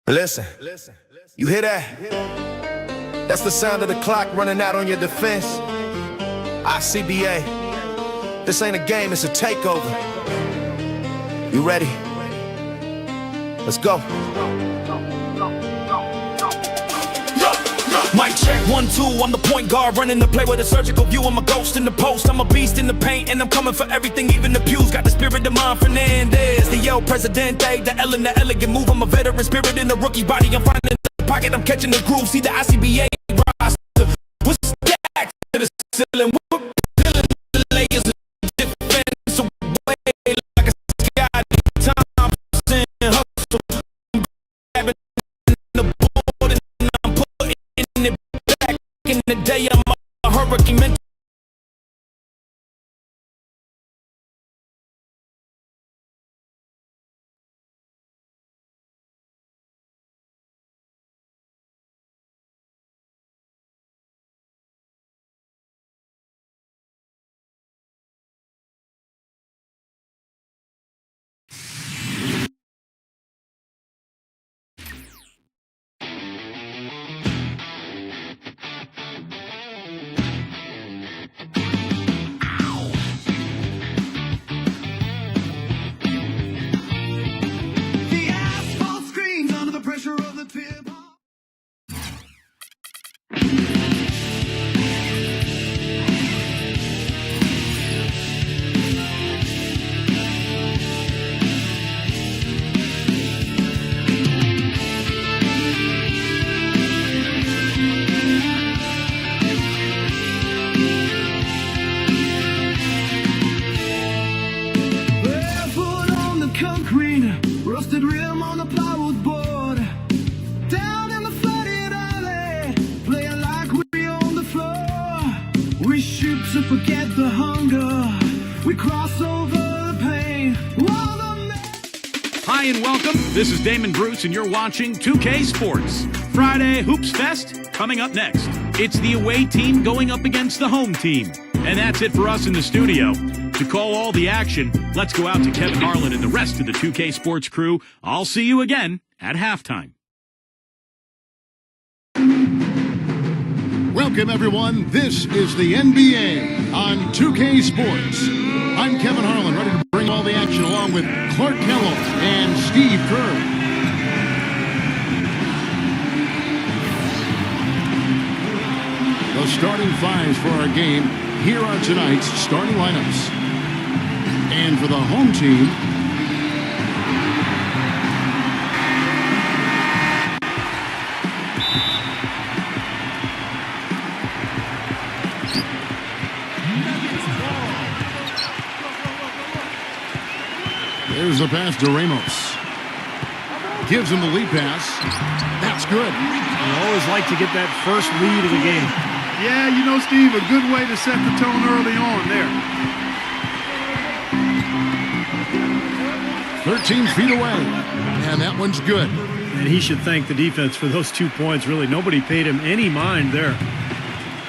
Listen, you hear that? That's the sound of the clock running out on your defense. Icba, this ain't a game, it's a takeover. You ready? Let's go. Mic check, 1, 2, I'm the point guard running the play with a surgical view. I'm a ghost in the post, I'm a beast in the paint, and I'm coming for everything, even the pews. Got the spirit of mine, Fernandez, the El Presidente, the L and the elegant move. I'm a veteran spirit in the rookie body. I'm finding the pocket, I'm catching the groove. See the Icba roster, we're stacked to the ceiling. We're peeling the layers of defense away like a Scotty Thompson hustle. I'm grabbing the board and I'm putting it back. In the day, I'm a hurricane mental. Rusted rim on the plywood board. Down in the flooded alley, playing like we on the floor. We shoot to forget the hunger. We cross over the pain. Hi and welcome. This is Damon Bruce and you're watching 2K Sports. Friday Hoops Fest coming up next. It's the away team going up against the home team. And that's it for us in the studio. To call all the action, let's go out to Kevin Harlan and the rest of the 2K Sports crew. I'll see you again at halftime. Welcome, everyone. This is the NBA on 2K Sports. I'm Kevin Harlan, ready to bring all the action along with Clark Kellogg and Steve Kerr. The starting fives for our game. Here are tonight's starting lineups. And for the home team, there's the pass to Ramos. Gives him the lead pass. That's good. You always like to get that first lead of the game. Yeah, you know, Steve, a good way to set the tone early on there. 13 feet away, and that one's good. And he should thank the defense for those 2 points. Really, nobody paid him any mind there.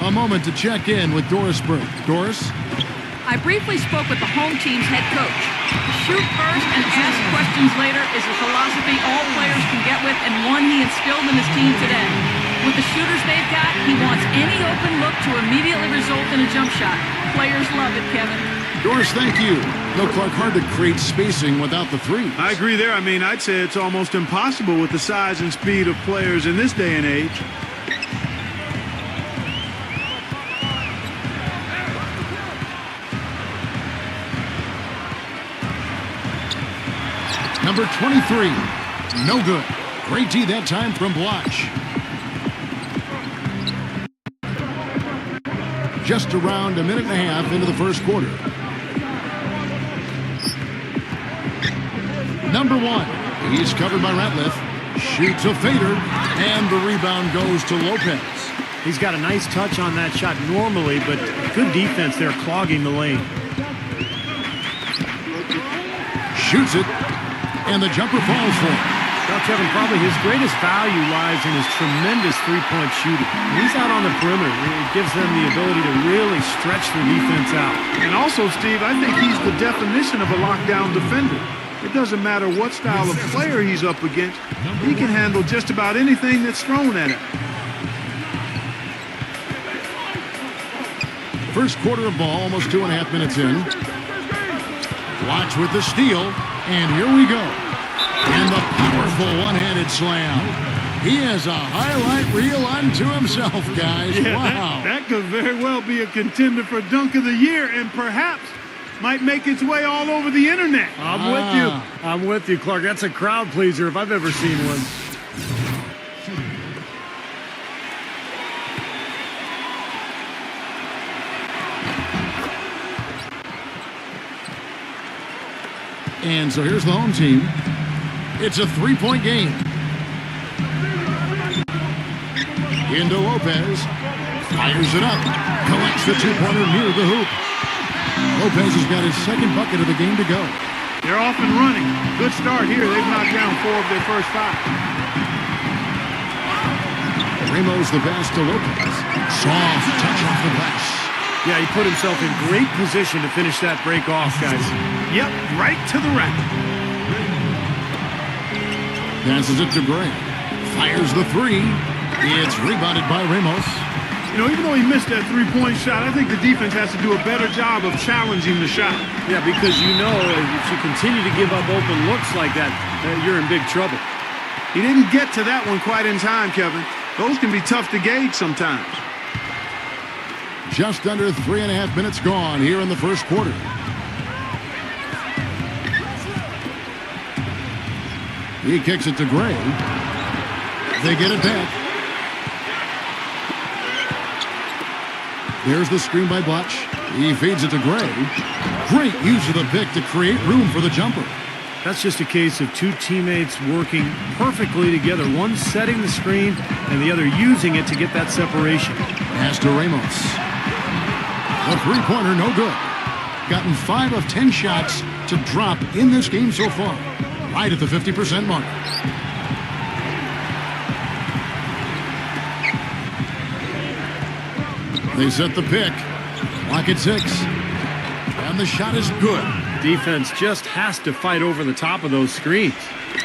A moment to check in with Doris Burke. Doris? I briefly spoke with the home team's head coach. Shoot first and ask questions later is a philosophy all players can get with and one he instilled in his team today. With the shooters they've got, he wants any open look to immediately result in a jump shot. Players love it, Kevin. Doris, thank you. No, Clark, hard to create spacing without the three. I agree there. I mean, I'd say it's almost impossible with the size and speed of players in this day and age. Number 23, no good. Great D that time from Bloch. Just around a minute and a half into the first quarter. Number 1, he's covered by Ratliff. Shoots a fader, and the rebound goes to Lopez. He's got a nice touch on that shot normally, but good defense there clogging the lane. Shoots it, and the jumper falls for him. Well, Kevin, probably his greatest value lies in his tremendous three-point shooting. He's out on the perimeter. It gives them the ability to really stretch the defense out. And also, Steve, I think he's the definition of a lockdown defender. It doesn't matter what style of player he's up against. He can handle just about anything that's thrown at him. First quarter of ball, almost 2.5 minutes in. Watch with the steal, and here we go. And the powerful one-handed slam. He has a highlight reel unto himself, guys. Yeah, wow. That could very well be a contender for Dunk of the Year and perhaps might make its way all over the internet. I'm with you. I'm with you, Clark. That's a crowd pleaser if I've ever seen one. And so here's the home team. It's a three-point game. Into Lopez. Fires it up. Collects the two-pointer near the hoop. Lopez has got his second bucket of the game to go. They're off and running. Good start here. They've knocked down 4 of their first 5. Ramos the pass to Lopez. Soft touch off the glass. Yeah, he put himself in great position to finish that break off, guys. Yep, right to the rack. Passes it to Gray. Fires the three. It's rebounded by Ramos. You know, even though he missed that three-point shot, I think the defense has to do a better job of challenging the shot. Yeah, because you know if you continue to give up open looks like that, you're in big trouble. He didn't get to that one quite in time, Kevin. Those can be tough to gauge sometimes. Just under 3.5 minutes gone here in the first quarter. He kicks it to Gray. They get it back. There's the screen by Blatch. He feeds it to Gray. Great use of the pick to create room for the jumper. That's just a case of two teammates working perfectly together. One setting the screen and the other using it to get that separation. Pass to Ramos. The three-pointer, no good. Gotten 5 of 10 shots to drop in this game so far. Right at the 50% mark. They set the pick. Clock at 6. And the shot is good. Defense just has to fight over the top of those screens.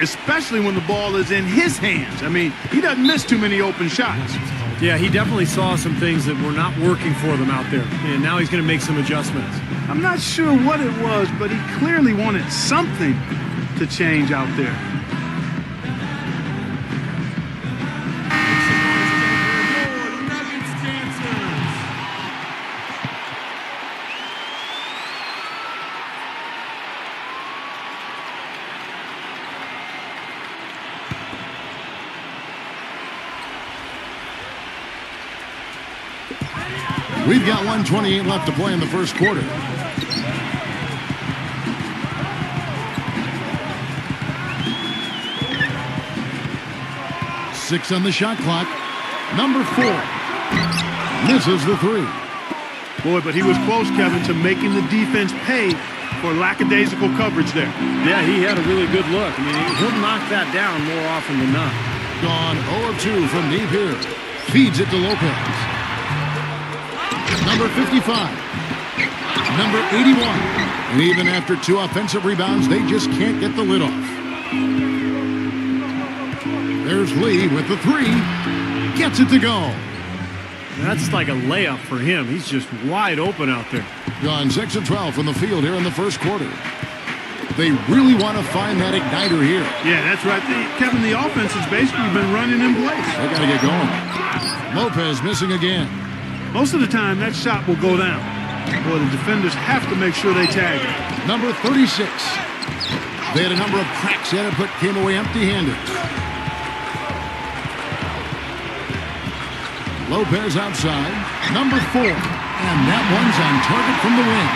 Especially when the ball is in his hands. I mean, he doesn't miss too many open shots. Yeah, he definitely saw some things that were not working for them out there. And now he's going to make some adjustments. I'm not sure what it was, but he clearly wanted something to change out there. We've got 1:28 left to play in the first quarter. Six on the shot clock. Number 4 misses the three. Boy, but he was close, Kevin, to making the defense pay for lackadaisical coverage there. Yeah, he had a really good look. I mean, he'll knock that down more often than not. Gone 0 of 2 from deep here. Feeds it to Lopez. Number 55. Number 81. And even after 2 offensive rebounds, they just can't get the lid off. There's Lee with the three. Gets it to go. That's like a layup for him. He's just wide open out there. Gone 6 of 12 from the field here in the first quarter. They really want to find that igniter here. Yeah, that's right. Kevin, the offense has basically been running in place. They got to get going. Lopez missing again. Most of the time, that shot will go down. Boy, the defenders have to make sure they tag it. Number 36. They had a number of cracks at it, but came away empty-handed. Lopez outside. Number 4. And that one's on target from the wing.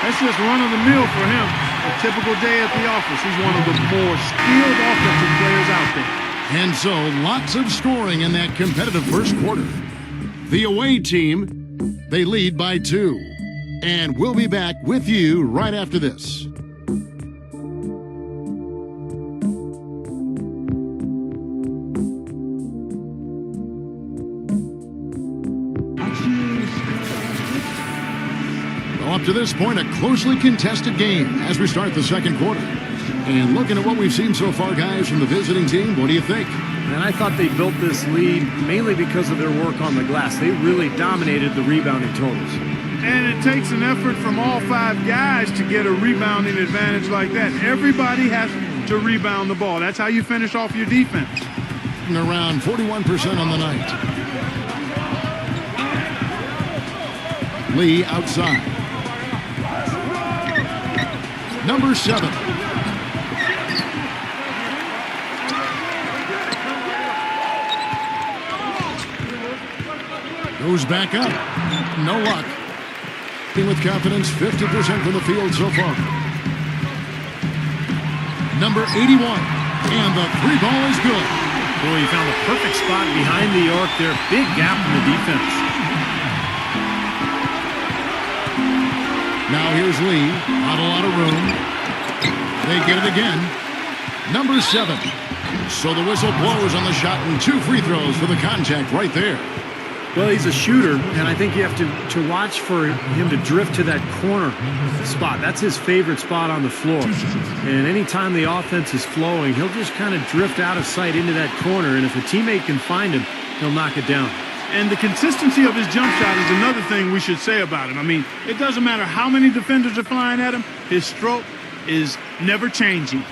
That's just run-of-the-mill for him. A typical day at the office. He's one of the more skilled offensive players out there. And so, lots of scoring in that competitive first quarter. The away team, they lead by 2. And we'll be back with you right after this. Well, up to this point, a closely contested game as we start the second quarter. And looking at what we've seen so far, guys, from the visiting team, what do you think? And I thought they built this lead mainly because of their work on the glass. They really dominated the rebounding totals. And it takes an effort from all 5 guys to get a rebounding advantage like that. Everybody has to rebound the ball. That's how you finish off your defense. And around 41% on the night. Lee outside. Number 7. Goes back up. No luck. With confidence, 50% from the field so far. Number 81. And the 3 ball is good. Boy, he found the perfect spot behind the arc there. Big gap in the defense. Now here's Lee. Not a lot of room. They get it again. Number 7. So the whistle blows on the shot and 2 free throws for the contact right there. Well, he's a shooter, and I think you have to watch for him to drift to that corner spot. That's his favorite spot on the floor. And anytime the offense is flowing, he'll just kind of drift out of sight into that corner, and if a teammate can find him, he'll knock it down. And the consistency of his jump shot is another thing we should say about him. I mean, it doesn't matter how many defenders are flying at him, his stroke is never changing.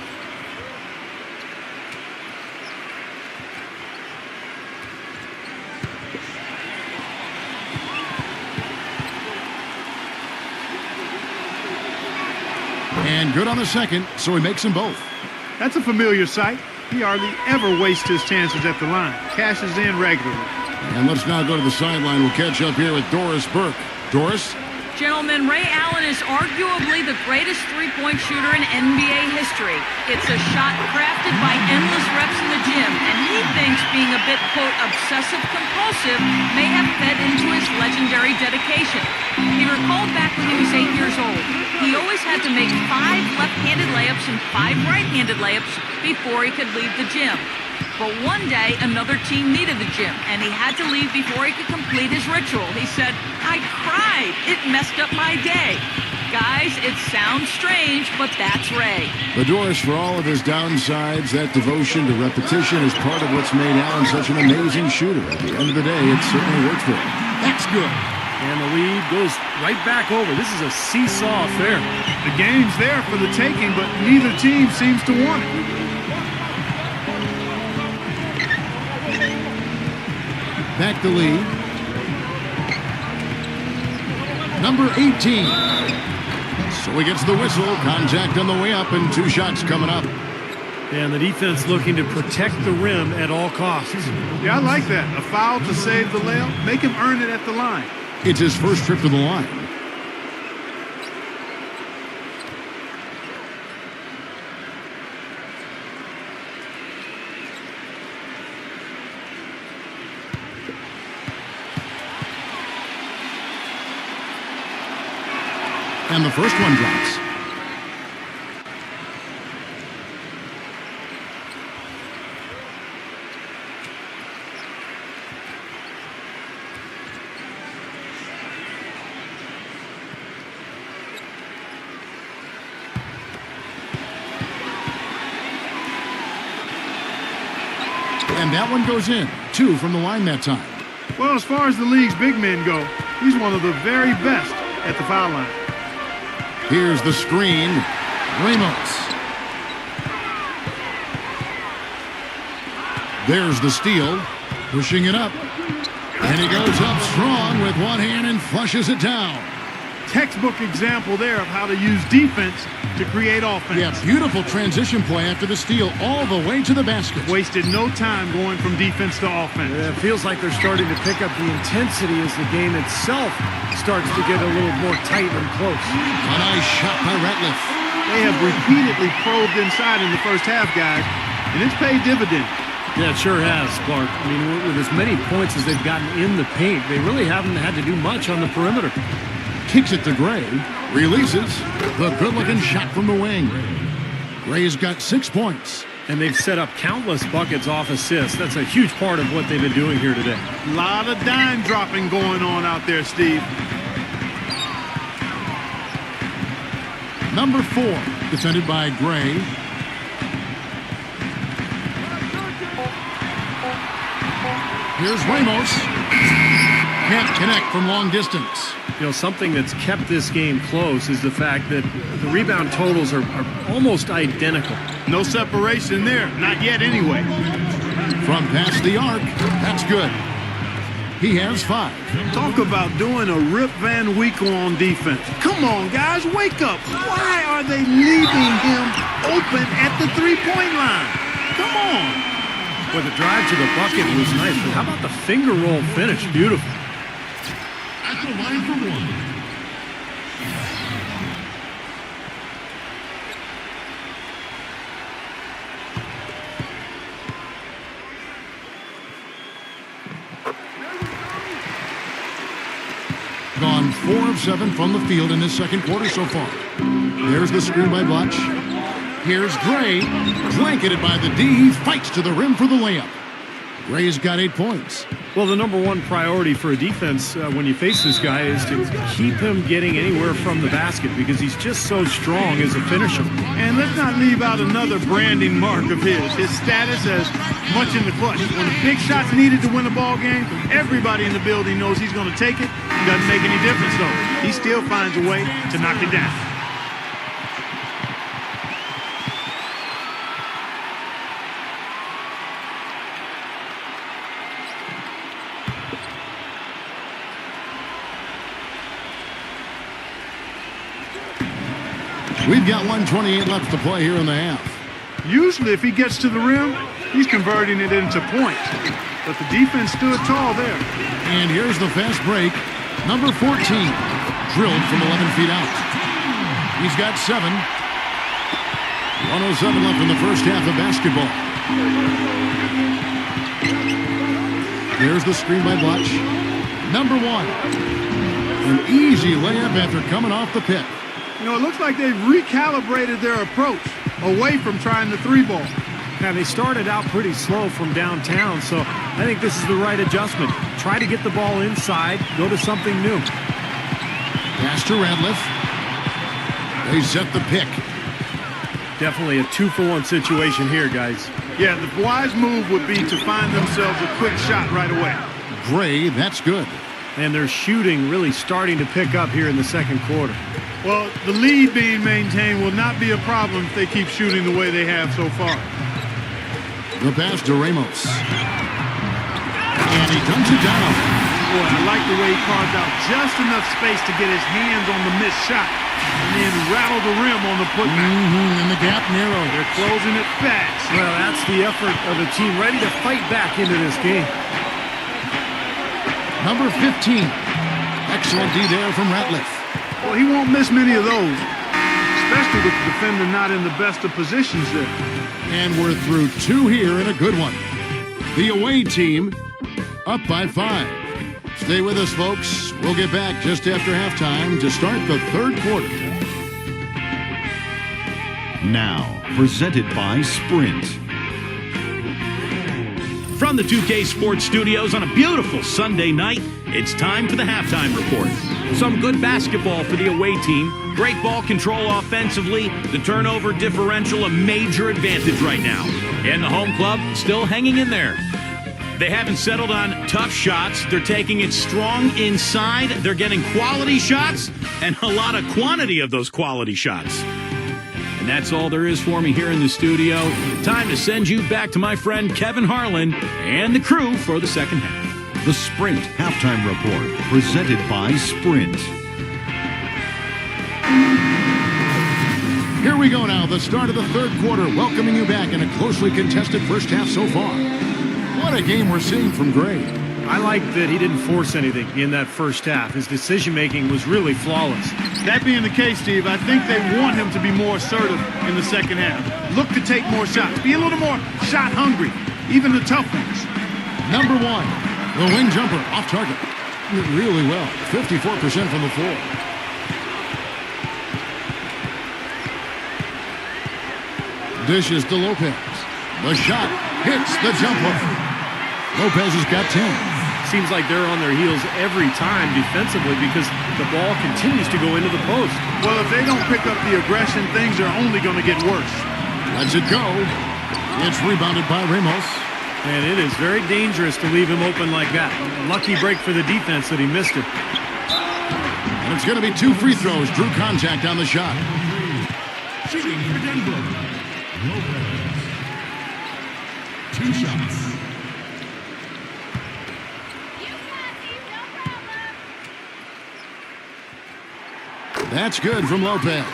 And good on the second, so he makes them both. That's a familiar sight. He hardly ever wastes his chances at the line. Cashes in regularly. And let's now go to the sideline. We'll catch up here with Doris Burke. Doris? Gentlemen, Ray Allen is arguably the greatest three-point shooter in NBA history. It's a shot crafted by endless reps in the gym, and he thinks being a bit, quote, obsessive-compulsive may have fed into his legendary dedication. He recalled back when he was 8 years old. He always had to make 5 left-handed layups and 5 right-handed layups before he could leave the gym. But one day, another team needed the gym, and he had to leave before he could complete his ritual. He said, "I cried. It messed up my day." Guys, it sounds strange, but that's Ray. But Doris, for all of his downsides, that devotion to repetition is part of what's made Allen such an amazing shooter. At the end of the day, it certainly worked for him. That's good. And the lead goes right back over. This is a seesaw affair. The game's there for the taking, but neither team seems to want it. Back to Lee. Number 18. So he gets the whistle. Contact on the way up and 2 shots coming up. And the defense looking to protect the rim at all costs. Yeah, I like that. A foul to save the layup. Make him earn it at the line. It's his first trip to the line. And the first one drops. And that one goes in. 2 from the line that time. Well, as far as the league's big men go, he's one of the very best at the foul line. Here's the screen. Ramos. There's the steal. Pushing it up. And he goes up strong with one hand and flushes it down. Textbook example there of how to use defense to create offense. Yeah, beautiful transition play after the steal all the way to the basket. Wasted no time going from defense to offense. Yeah, it feels like they're starting to pick up the intensity as the game itself starts to get a little more tight and close. A nice shot by Ratliff. They have repeatedly probed inside in the first half, guys, and it's paid dividends. Yeah, it sure has, Clark. I mean, with as many points as they've gotten in the paint, they really haven't had to do much on the perimeter. Kicks it to Gray. Releases. The good-looking shot from the wing. Gray's got 6 points. And they've set up countless buckets off assists. That's a huge part of what they've been doing here today. A lot of dime dropping going on out there, Steve. Number 4, defended by Gray. Here's Ramos. Can't connect from long distance. You know, something that's kept this game close is the fact that the rebound totals are almost identical. No separation there. Not yet, anyway. From past the arc, that's good. He has 5. Talk about doing a Rip Van Winkle on defense. Come on, guys, wake up. Why are they leaving him open at the three-point line? Come on. Well, the drive to the bucket was nice, but how about the finger roll finish? Beautiful. At the line for 1. Gone 4 of 7 from the field in this second quarter so far. There's the screen by Blatch. Here's Gray, blanketed by the D, fights to the rim for the layup. Gray's got 8 points. Well, the number one priority for a defense when you face this guy is to keep him getting anywhere from the basket because he's just so strong as a finisher. And let's not leave out another branding mark of his status as much in the clutch. When a big shot's needed to win a ball game, everybody in the building knows he's going to take it. It doesn't make any difference, though. He still finds a way to knock it down. We've got 1:28 left to play here in the half. Usually, if he gets to the rim, he's converting it into points. But the defense stood tall there. And here's the fast break. Number 14, drilled from 11 feet out. He's got 7. 1:07 left in the first half of basketball. There's the screen by Blatch. Number 1, an easy layup after coming off the pick. You know, it looks like they've recalibrated their approach away from trying the 3-ball. Now, they started out pretty slow from downtown, so I think this is the right adjustment. Try to get the ball inside, go to something new. Pass to Radliff. They set the pick. Definitely a 2-for-1 situation here, guys. Yeah, the wise move would be to find themselves a quick shot right away. Gray, that's good. And their shooting really starting to pick up here in the second quarter. Well, the lead being maintained will not be a problem if they keep shooting the way they have so far. The pass to Ramos. And he dunks it down. Boy, I like the way he carved out just enough space to get his hands on the missed shot and then rattle the rim on the putback. And the gap narrowed. They're closing it fast. Well, that's the effort of a team ready to fight back into this game. Number 15. Excellent D there from Ratliff. Well, he won't miss many of those, especially with the defender not in the best of positions there. And we're through 2 here in a good one. The away team up by 5. Stay with us, folks. We'll get back just after halftime to start the third quarter. Now, presented by Sprint. From the 2K Sports Studios on a beautiful Sunday night, it's time for the halftime report. Some good basketball for the away team. Great ball control offensively. The turnover differential a major advantage right now. And the home club still hanging in there. They haven't settled on tough shots. They're taking it strong inside. They're getting quality shots and a lot of quantity of those quality shots. And that's all there is for me here in the studio. Time to send you back to my friend Kevin Harlan and the crew for the second half. The Sprint Halftime Report, presented by Sprint. Here we go now, the start of the third quarter, welcoming you back in a closely contested first half so far. What a game we're seeing from Gray. I like that he didn't force anything in that first half. His decision-making was really flawless. That being the case, Steve, I think they want him to be more assertive in the second half. Look to take more shots. Be a little more shot hungry, even the tough ones. Number 1, the wing jumper off target. Really well, 54% from the floor. Dishes to Lopez. The shot hits the jumper. Lopez has got 10. Seems like they're on their heels every time defensively because the ball continues to go into the post. Well, if they don't pick up the aggression, things are only going to get worse. Lets it go. It's rebounded by Ramos. And it is very dangerous to leave him open like that. Lucky break for the defense that he missed it. And it's going to be 2 free throws. Drew contact on the shot. Shooting for Denver. Lopez. 2 shots. That's good from Lopez.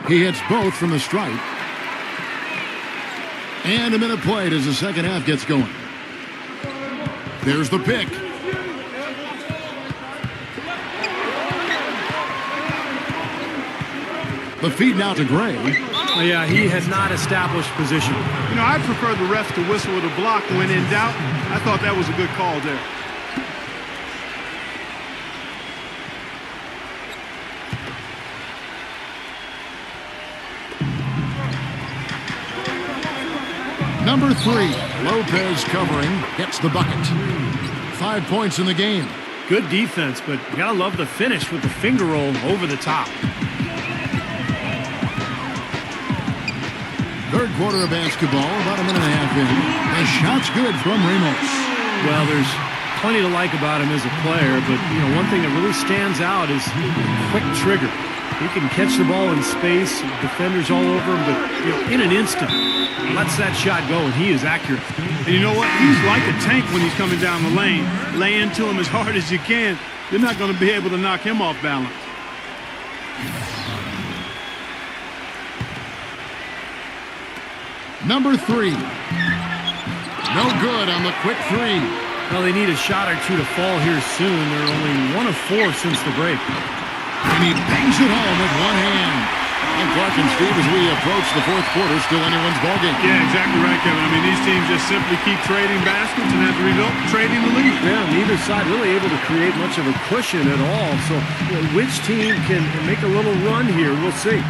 He hits both from the stripe. And a minute played as the second half gets going. There's the pick. The feed now to Gray. Oh, yeah, he had not established position. You know, I prefer the refs to whistle with a block when in doubt. I thought that was a good call there. Number 3, Lopez covering, gets the bucket. 5 points in the game. Good defense, but you gotta love the finish with the finger roll over the top. Third quarter of basketball, about a minute and a half in. The shot's good from Ramos. Well, there's plenty to like about him as a player, but you know, one thing that really stands out is quick trigger. He can catch the ball in space, defenders all over him, but you know, in an instant, lets that shot go, and he is accurate. And you know what? He's like a tank when he's coming down the lane. Lay into him as hard as you can. You're not going to be able to knock him off balance. Number 3. No good on the quick 3. Well, they need a shot or two to fall here soon. They're only 1 of 4 since the break. And he bangs it home with one hand. And Clark and Steve, as we approach the fourth quarter, still anyone's ballgame. Yeah, exactly right, Kevin. I mean, these teams just simply keep trading baskets, and as a result, trading the lead. Yeah, neither side really able to create much of a cushion at all. So you know, which team can make a little run here, we'll see.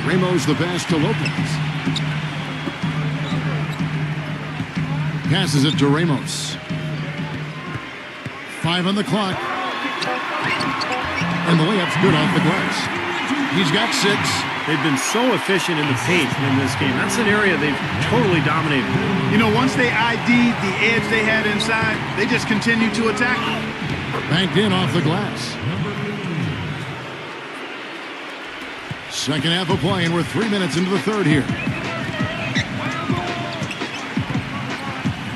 Ramos the pass to Lopez. Passes it to Ramos. 5 on the clock. And the layup's good off the glass. He's got 6. They've been so efficient in the paint in this game. That's an area they've totally dominated. You know, once they ID'd the edge they had inside, they just continued to attack. Banked in off the glass. Second half of play, and we're 3 minutes into the third here.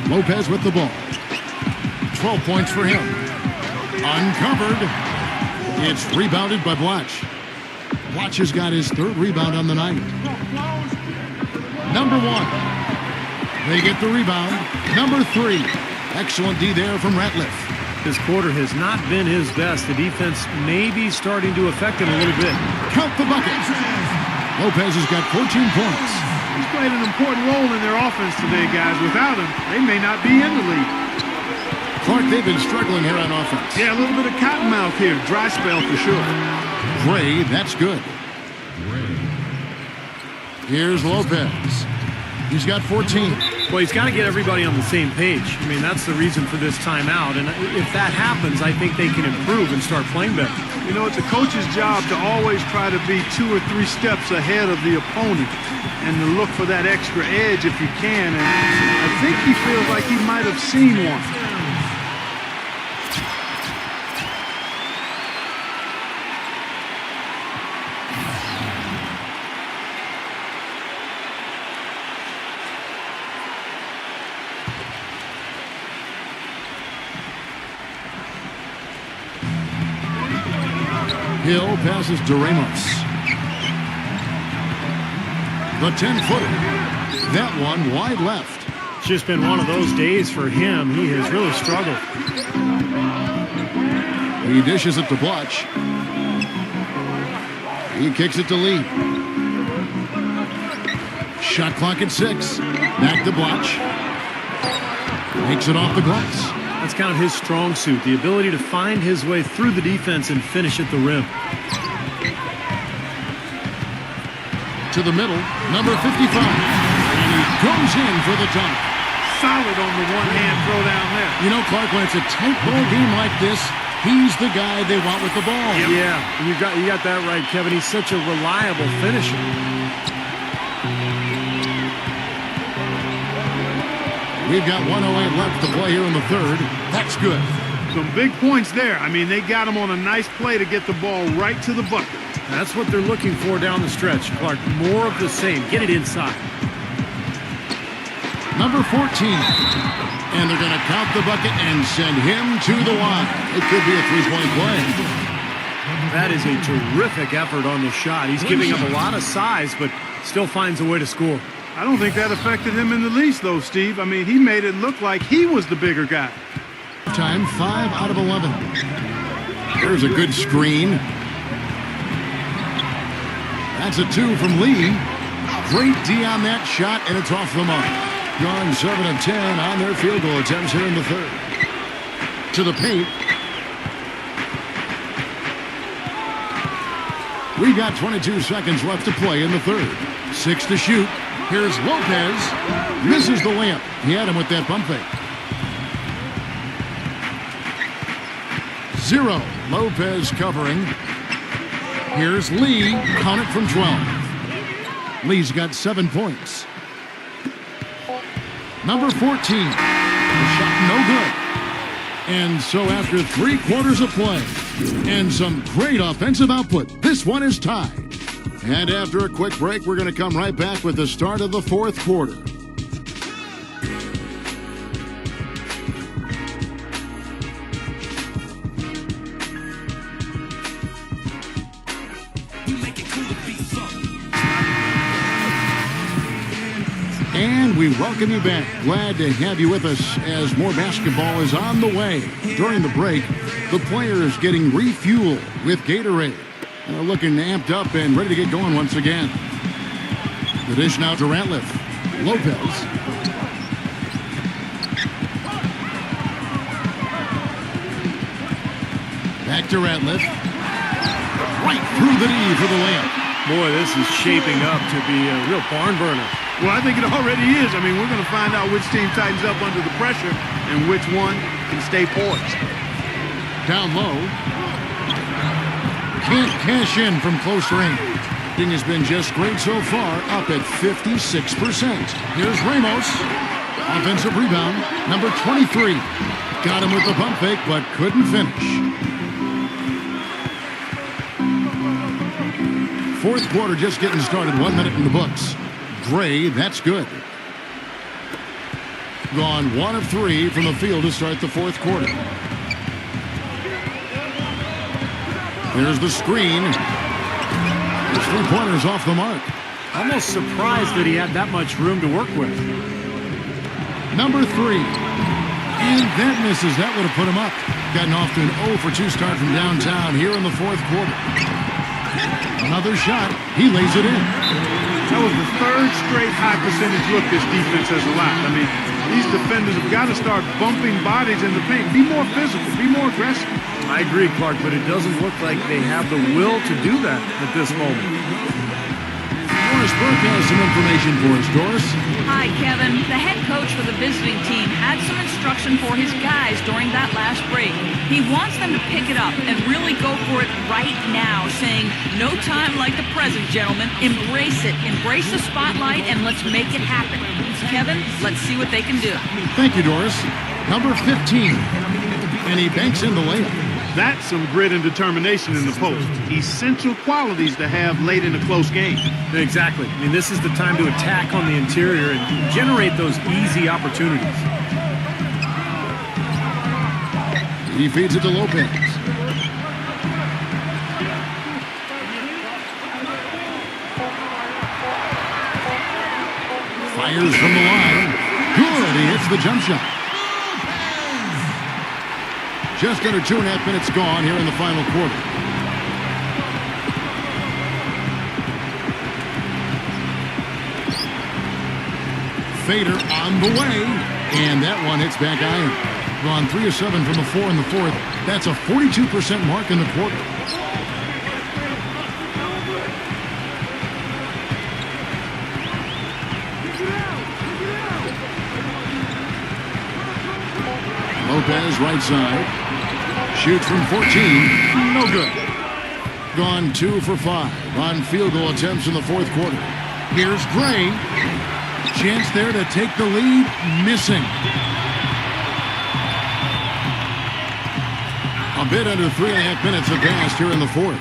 Lopez with the ball. 12 points for him. Uncovered. It's rebounded by Blatch. Blatch has got his 3rd rebound on the night. Number 1. They get the rebound. Number 3. Excellent D there from Ratliff. This quarter has not been his best. The defense may be starting to affect him a little bit. Count the bucket. Lopez has got 14 points. He's played an important role in their offense today, guys. Without him, they may not be in the league. Clark, they've been struggling here on offense. Yeah, a little bit of cottonmouth here. Dry spell for sure. Gray, that's good. Here's Lopez. He's got 14. Well, he's got to get everybody on the same page. I mean, that's the reason for this timeout. And if that happens, I think they can improve and start playing better. You know, it's a coach's job to always try to be 2 or 3 steps ahead of the opponent and to look for that extra edge if you can. And I think he feels like he might have seen one. Hill passes to Ramos. The 10-footer. That one wide left. It's just been one of those days for him. He has really struggled. He dishes it to Blatch. He kicks it to Lee. Shot clock at 6. Back to Blatch. Makes it off the glass. That's kind of his strong suit, the ability to find his way through the defense and finish at the rim. To the middle, number 55. And he goes in for the dunk. Solid on the one-hand throw down there. You know, Clark, when it's a tight ball game like this, he's the guy they want with the ball. Yeah, you got that right, Kevin. He's such a reliable finisher. We've got 1:08 left to play here in the third. That's good. Some big points there. I mean, they got him on a nice play to get the ball right to the bucket. That's what they're looking for down the stretch, Clark. More of the same. Get it inside. Number 14. And they're going to count the bucket and send him to the line. It could be a three-point play. That is a terrific effort on the shot. He's giving up a lot of size, but still finds a way to score. I don't think that affected him in the least, though, Steve. I mean, he made it look like he was the bigger guy. Time 5 out of 11. There's a good screen. That's a 2 from Lee. Great D on that shot, and it's off the mark. Gone 7 of 10 on their field goal attempts here in the third. To the paint. We've got 22 seconds left to play in the third. 6 to shoot. Here's Lopez. Misses the layup. He had him with that pump fake. 0. Lopez covering. Here's Lee. Count it from 12. Lee's got 7 points. Number 14. The shot no good. And so after 3 quarters of play and some great offensive output, this one is tied. And after a quick break, we're going to come right back with the start of the fourth quarter. And we welcome you back. Glad to have you with us as more basketball is on the way. During the break, the players getting refueled with Gatorade. And they're looking amped up and ready to get going once again. The dish now to Ratliff. Lopez. Back to Ratliff. Right through the knee for the layup. Boy, this is shaping up to be a real barn burner. Well, I think it already is. I mean, we're going to find out which team tightens up under the pressure and which one can stay poised. Down low. Can't cash in from close range. Thing has been just great so far, up at 56%. Here's Ramos. Offensive rebound, number 23. Got him with the pump fake, but couldn't finish. Fourth quarter just getting started. 1 minute in the books. Gray, that's good. Gone 1 of 3 from the field to start the fourth quarter. There's the screen. His 3-pointers off the mark. Almost surprised that he had that much room to work with. Number 3. And that misses. That would have put him up. Gotten off to an 0 for 2 start from downtown here in the fourth quarter. Another shot. He lays it in. That was the 3rd straight high percentage look this defense has allowed. I mean, these defenders have got to start bumping bodies in the paint. Be more physical. Be more aggressive. I agree, Clark, but it doesn't look like they have the will to do that at this moment. Doris Burke has some information for us. Doris? Hi, Kevin. The head coach for the visiting team had some instruction for his guys during that last break. He wants them to pick it up and really go for it right now, saying, no time like the present, gentlemen. Embrace it. Embrace the spotlight, and let's make it happen. Kevin, let's see what they can do. Thank you, Doris. Number 15. And he banks in the layup. That's some grit and determination in the post. Essential qualities to have late in a close game. Exactly. I mean, this is the time to attack on the interior and generate those easy opportunities. He feeds it to Lopez. Fires from the line. Good. He hits the jump shot. Just under 2.5 minutes gone here in the final quarter. Fader on the way. And that one hits back iron. Gone 3 of 7 from the 4 in the fourth. That's a 42% mark in the quarter. Lopez, right side. Shoots from 14. No good. Gone 2 for 5 on field goal attempts in the fourth quarter. Here's Gray. Chance there to take the lead. Missing. A bit under 3.5 minutes have passed here in the fourth.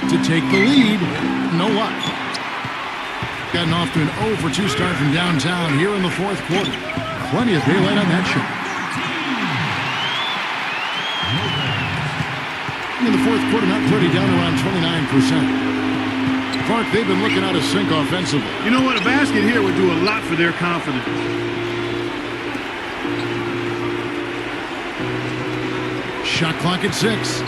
To take the lead. No luck. Gotten off to an 0 for 2 start from downtown here in the fourth quarter. Plenty of daylight on that shot. In the fourth quarter, not pretty, down around 29%. Clark, they've been looking out of sync offensively. You know what? A basket here would do a lot for their confidence. Shot clock at 6.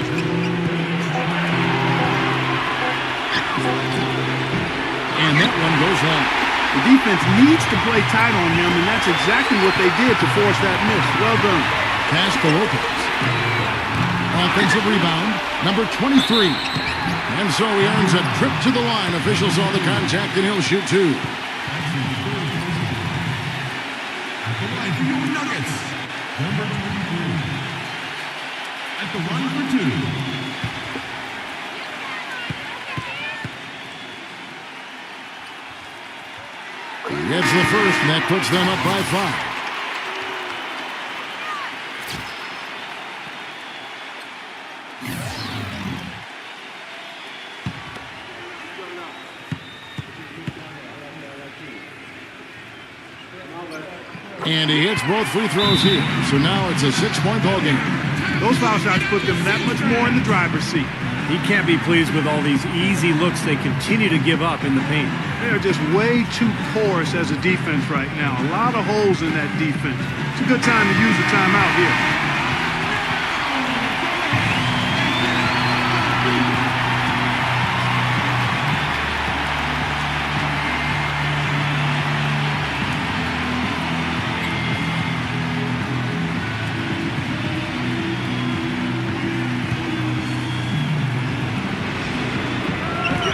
And that one goes long. The defense needs to play tight on him, and that's exactly what they did to force that miss. Well done. Pass to Lopez. Offensive rebound, number 23. And so he earns a trip to the line. Officials saw the contact, and he'll shoot 2. At the line for your Nuggets, number 23. At the line for 2. He gets the first, and that puts them up by 5. And he hits both free throws here. So now it's a 6-point ball game. Those foul shots put them that much more in the driver's seat. He can't be pleased with all these easy looks they continue to give up in the paint. They're just way too porous as a defense right now. A lot of holes in that defense. It's a good time to use the timeout here.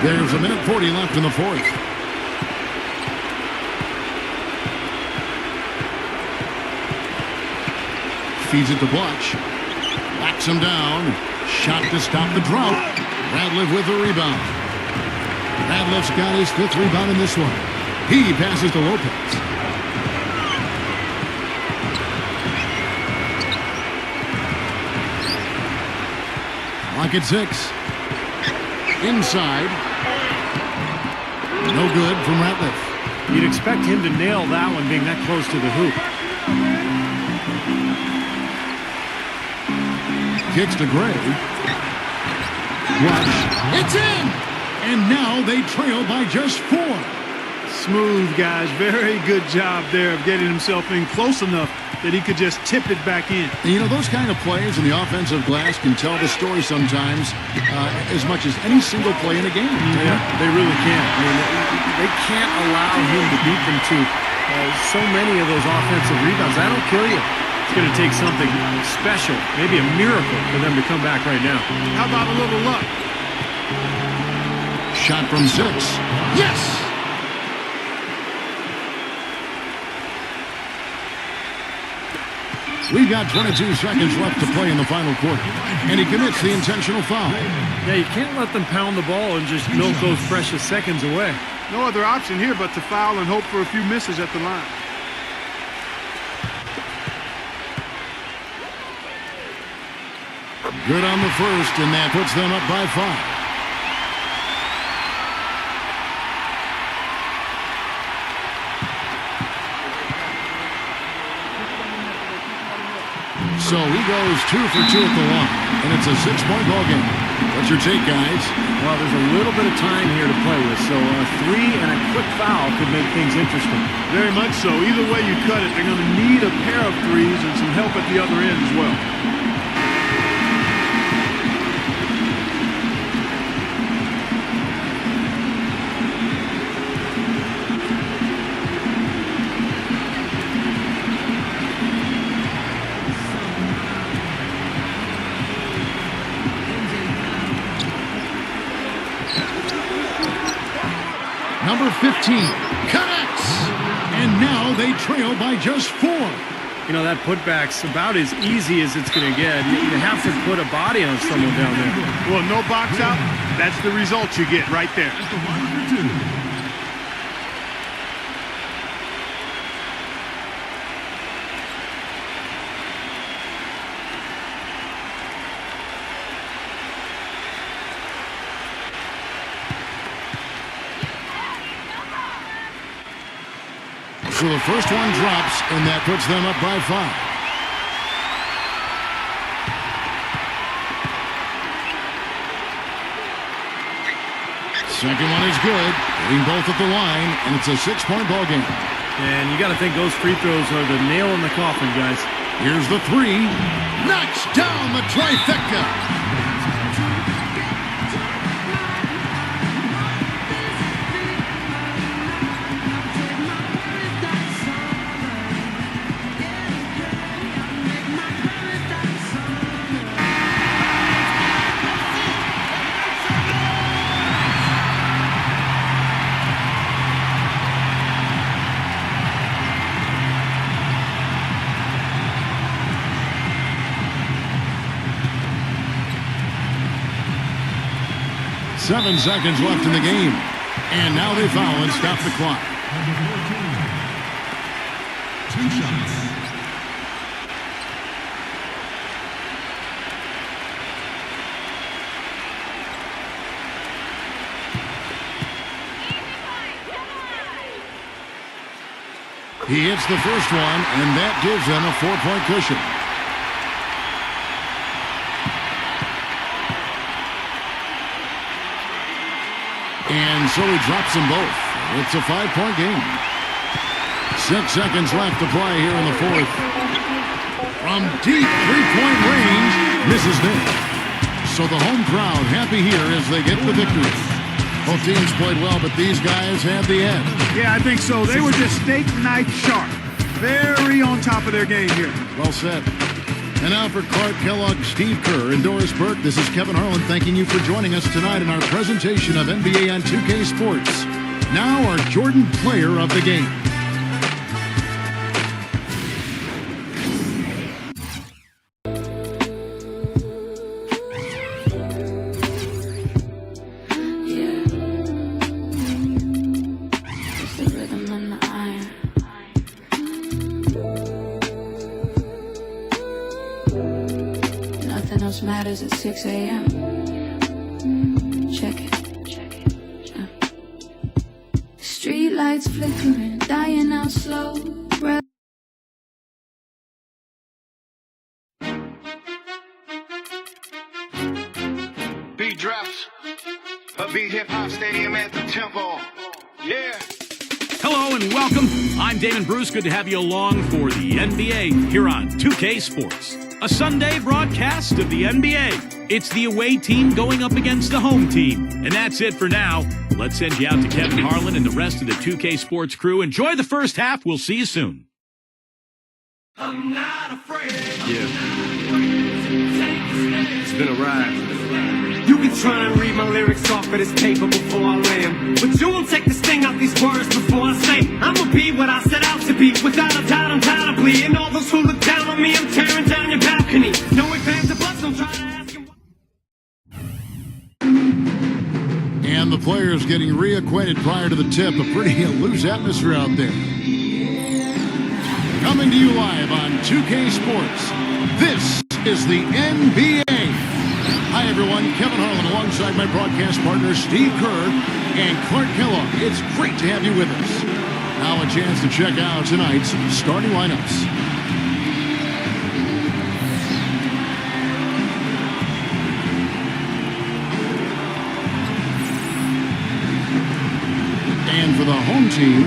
There's 1:40 left in the fourth. Feeds it to Butch. Backs him down. Shot to stop the drought. Radliff with the rebound. Radliff's got his 5th rebound in this one. He passes to Lopez. Clock at 6. Inside. No good from Ratliff. You'd expect him to nail that one being that close to the hoop. Kicks to Gray. Watch. It's in! And now they trail by just 4. Smooth, guys. Very good job there of getting himself in close enough that he could just tip it back in. And you know, those kind of plays in the offensive glass can tell the story sometimes as much as any single play in a game. Yeah, they really can. I mean, they can't allow him to beat them to so many of those offensive rebounds. That'll kill you. It's going to take something special, maybe a miracle for them to come back right now. How about a little luck? Shot from 6. Yes! We've got 22 seconds left to play in the final quarter. And he commits the intentional foul. Yeah, you can't let them pound the ball and just milk those precious seconds away. No other option here but to foul and hope for a few misses at the line. Good on the first, and that puts them up by 5. So he goes 2 for 2 at the line, and it's a 6-point ball game. What's your take, guys? Well, there's a little bit of time here to play with, so a 3 and a quick foul could make things interesting. Very much so. Either way you cut it, they're going to need a pair of threes and some help at the other end as well. Number 15 connects. And now they trail by just 4. You know, that putback's about as easy as it's going to get. You have to put a body on someone down there. Well, no box out. That's the result you get right there. That's the wide number 2. So the first one drops, and that puts them up by 5. Second one is good, hitting both at the line, and it's a 6-point ball game. And you got to think those free throws are the nail in the coffin, guys. Here's the 3. Knocks down the trifecta. Seven seconds left in the game. And now they foul and stop the clock. Number 14. 2 shots. He hits the first one, and that gives them a 4-point cushion. And so he drops them both. It's a 5-point game. 6 seconds left to play here in the 4th. From deep 3-point range, misses there. So the home crowd happy here as they get the victory. Both teams played well, but these guys had the edge. Yeah, I think so. They were just steak knife sharp. Very on top of their game here. Well said. And now for Clark Kellogg, Steve Kerr, and Doris Burke, this is Kevin Harlan thanking you for joining us tonight in our presentation of NBA on 2K Sports. Now our Jordan Player of the Game. Matters at 6 a.m. Check it. Street lights flickering, dying out slow. Beat drops, a beat hip hop stadium at the tempo. Yeah. Hello and welcome. I'm Damon Bruce. Good to have you along for the NBA here on 2K Sports. A Sunday broadcast of the NBA. It's the away team going up against the home team. And that's it for now. Let's send you out to Kevin Harlan and the rest of the 2K Sports crew. Enjoy the first half. We'll see you soon. I'm not afraid. Yeah. It's been a ride. You can try and read my lyrics off of this paper before I lay 'em, but you won't take the sting out these words before I say I'ma be what I set out to be. Without a doubt, undoubtedly. And all those who look down on me, I'm tearing down your balcony. No advance of butts, don't try to ask him. And the players getting reacquainted prior to the tip. A pretty loose atmosphere out there. Coming to you live on 2K Sports. This is the NBA. Hi, everyone. Kevin Harlan alongside my broadcast partner, Steve Kerr and Clark Kellogg. It's great to have you with us. Now a chance to check out tonight's starting lineups. And for the home team,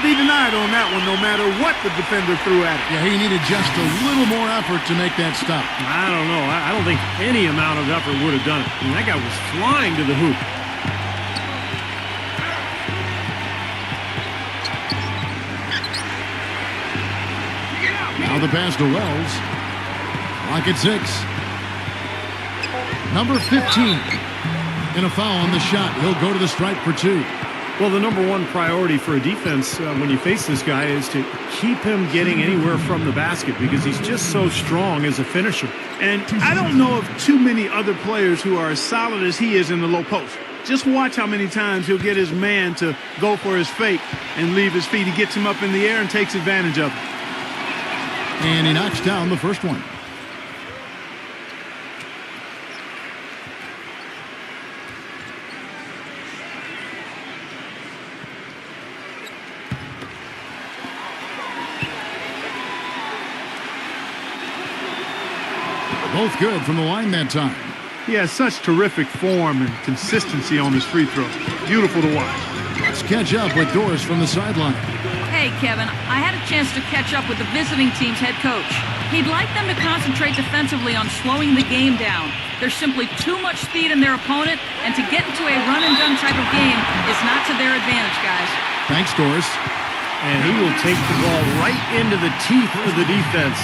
be denied on that one, no matter what the defender threw at it. Yeah, he needed just a little more effort to make that stop. I don't know. I don't think any amount of effort would have done it. I mean, that guy was flying to the hoop. Now the pass to Wells. Clock at 6. Number 15. And a foul on the shot. He'll go to the stripe for 2. Well, the number one priority for a defense when you face this guy is to keep him getting anywhere from the basket because he's just so strong as a finisher. And I don't know of too many other players who are as solid as he is in the low post. Just watch how many times he'll get his man to go for his fake and leave his feet. He gets him up in the air and takes advantage of it. And he knocks down the first one. Both good from the line that time. He has such terrific form and consistency on his free throw. Beautiful to watch. Let's catch up with Doris from the sideline. Hey, Kevin, I had a chance to catch up with the visiting team's head coach. He'd like them to concentrate defensively on slowing the game down. There's simply too much speed in their opponent, and to get into a run-and-gun type of game is not to their advantage, guys. Thanks, Doris. And he will take the ball right into the teeth of the defense.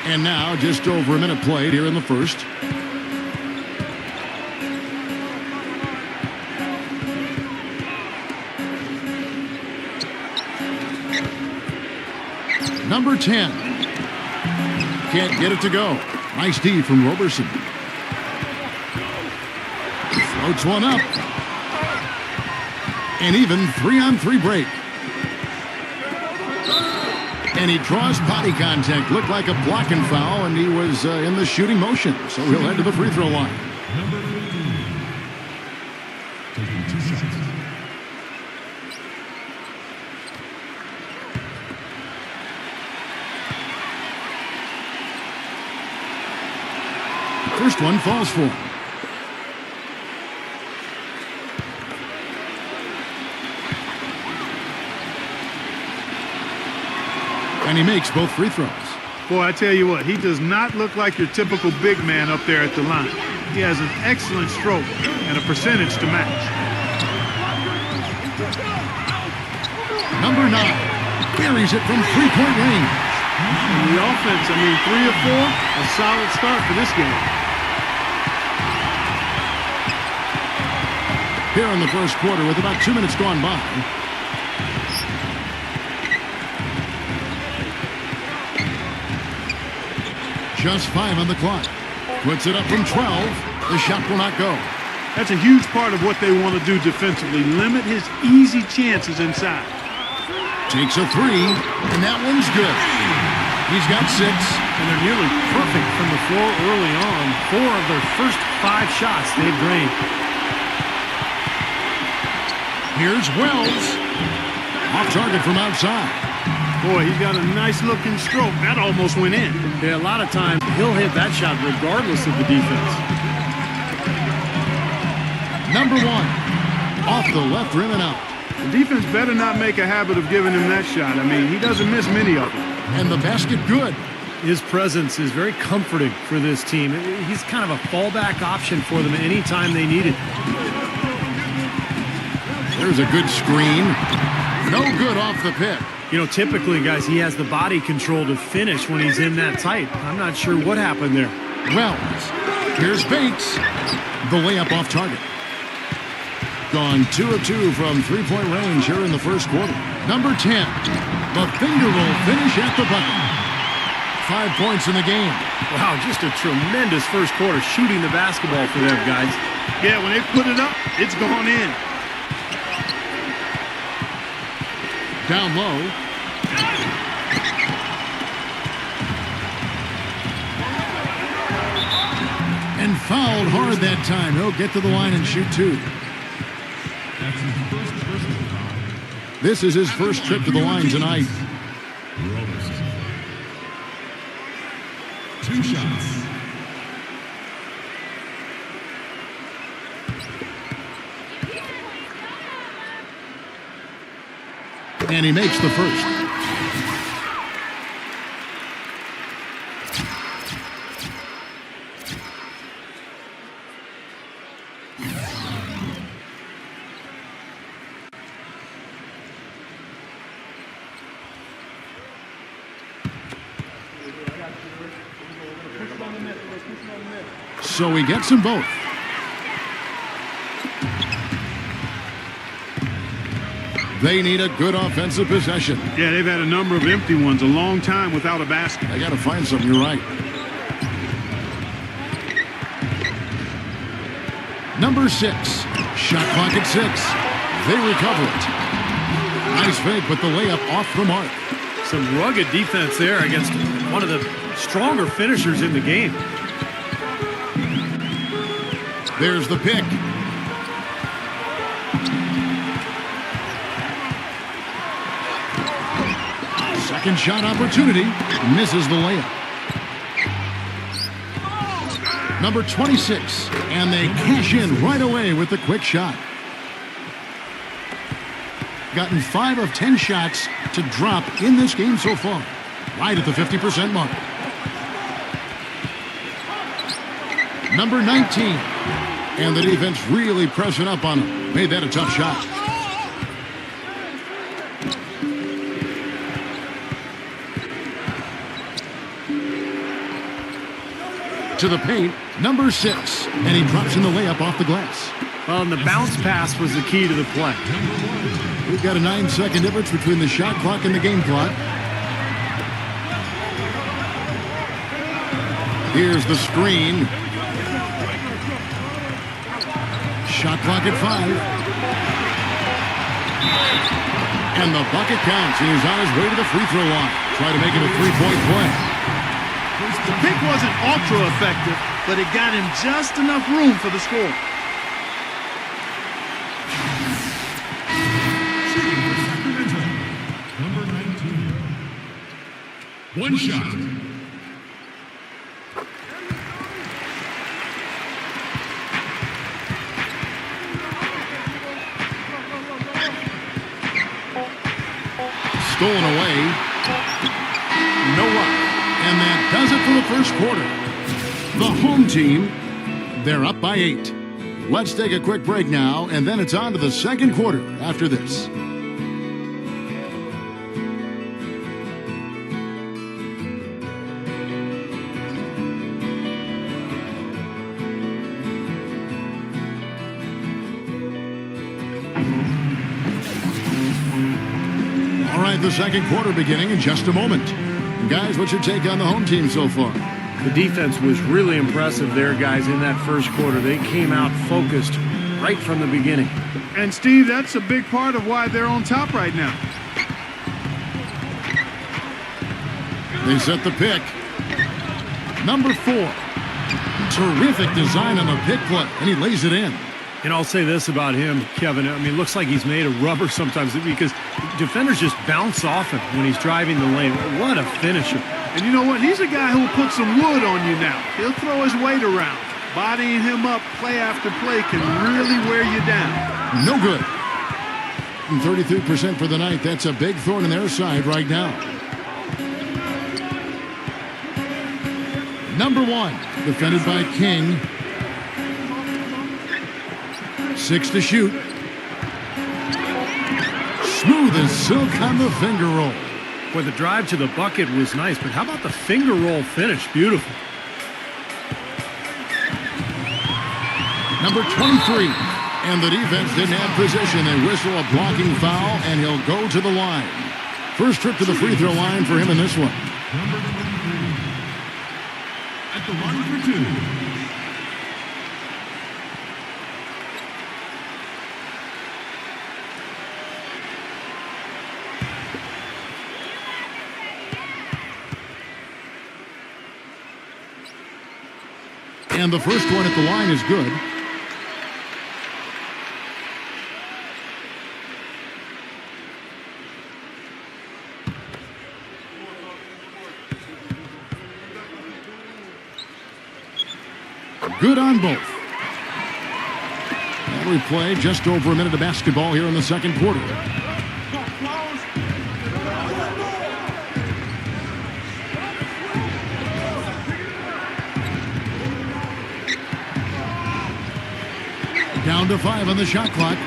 And now just over a minute played here in the first. Number 10. Can't get it to go. Nice D from Roberson. Floats one up. An even 3-on-3 break. And he draws body contact. Looked like a blocking foul, and he was in the shooting motion. So he'll head to the free throw line. Taking 2 shots. First one falls for him. And he makes both free throws. Boy, I tell you what, he does not look like your typical big man up there at the line. He has an excellent stroke and a percentage to match. Number 9 buries it from three-point range. And the offense, 3 of 4, a solid start for this game. Here in the first quarter with about 2 minutes gone by. Just 5 on the clock. Puts it up from 12. The shot will not go. That's a huge part of what they want to do defensively. Limit his easy chances inside. Takes a 3, and that one's good. He's got 6. And they're nearly perfect from the floor early on. 4 of their first 5 shots they've drained. Here's Wells. Off target from outside. Boy, he's got a nice-looking stroke. That almost went in. Yeah, a lot of times he'll hit that shot regardless of the defense. Number 1. Off the left rim and out. The defense better not make a habit of giving him that shot. He doesn't miss many of them. And the basket good. His presence is very comforting for this team. He's kind of a fallback option for them anytime they need it. There's a good screen. No good off the pick. Typically, guys, he has the body control to finish when he's in that tight. I'm not sure what happened there. Wells. Here's Bates. The layup off target. Gone 2 of 2 from three-point range here in the first quarter. Number 10. The finger roll finish at the bucket. 5 points in the game. Wow, just a tremendous first quarter shooting the basketball for them, guys. Yeah, when they put it up, it's gone in. Down low. And fouled hard that time. He'll get to the line and shoot 2. That's his first personal foul. This is his first trip to the line tonight. 2 shots. And he makes the first. So he gets them both. They need a good offensive possession. Yeah, they've had a number of empty ones, a long time without a basket. I got to find something, you're right. Number 6, shot clock at 6. They recover it. Nice fake, but the layup off the mark. Some rugged defense there against one of the stronger finishers in the game. There's the pick. Second shot opportunity. Misses the layup. Number 26. And they cash in right away with the quick shot. Gotten 5 of 10 shots to drop in this game so far. Right at the 50% mark. Number 19. And the defense really pressing up on him. Made that a tough shot. To the paint, number 6. And he drops in the layup off the glass. Well, and the bounce pass was the key to the play. We've got a 9-second difference between the shot clock and the game clock. Here's the screen. Shot clock at 5. And the bucket counts. And he's on his way to the free throw line. Try to make it a 3-point play. The pick wasn't ultra effective, but it got him just enough room for the score. Number 19. 1 shot. Stolen away. No luck. And that does it for the first quarter. The home team, they're up by 8. Let's take a quick break now, and then it's on to the second quarter after this. All right, the second quarter beginning in just a moment. Guys, what's your take on the home team so far? The defense was really impressive there, guys, in that first quarter. They came out focused right from the beginning. And, Steve, that's a big part of why they're on top right now. They set the pick. Number 4. Terrific design on the pick play, and he lays it in. And I'll say this about him, Kevin. I mean, it looks like he's made of rubber sometimes because defenders just bounce off him when he's driving the lane. What a finisher. And you know what? He's a guy who'll put some wood on you now. He'll throw his weight around. Bodying him up play after play can really wear you down. No good. 33% for the night. That's a big thorn in their side right now. Number 1, defended by King. 6 to shoot. Smooth as silk on the finger roll. Boy, the drive to the bucket was nice, but how about the finger roll finish? Beautiful. Number 23. And the defense didn't have position. They whistle a blocking foul, and he'll go to the line. First trip to the free throw line for him in this one. Number 23. At the line for 2. And the first one at the line is good. good on both. And we play just over a minute of basketball here in the second quarter. Down to 5 on the shot clock.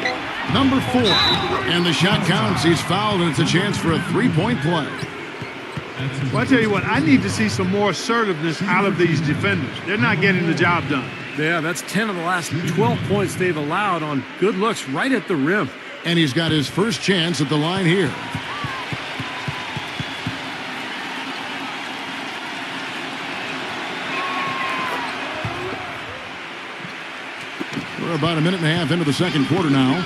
Number 4. And the shot counts. He's fouled, and it's a chance for a three-point play. Well, I tell you what, I need to see some more assertiveness out of these defenders. They're not getting the job done. Yeah, that's 10 of the last 12 points they've allowed on good looks right at the rim. And he's got his first chance at the line here. We're about a minute and a half into the second quarter now.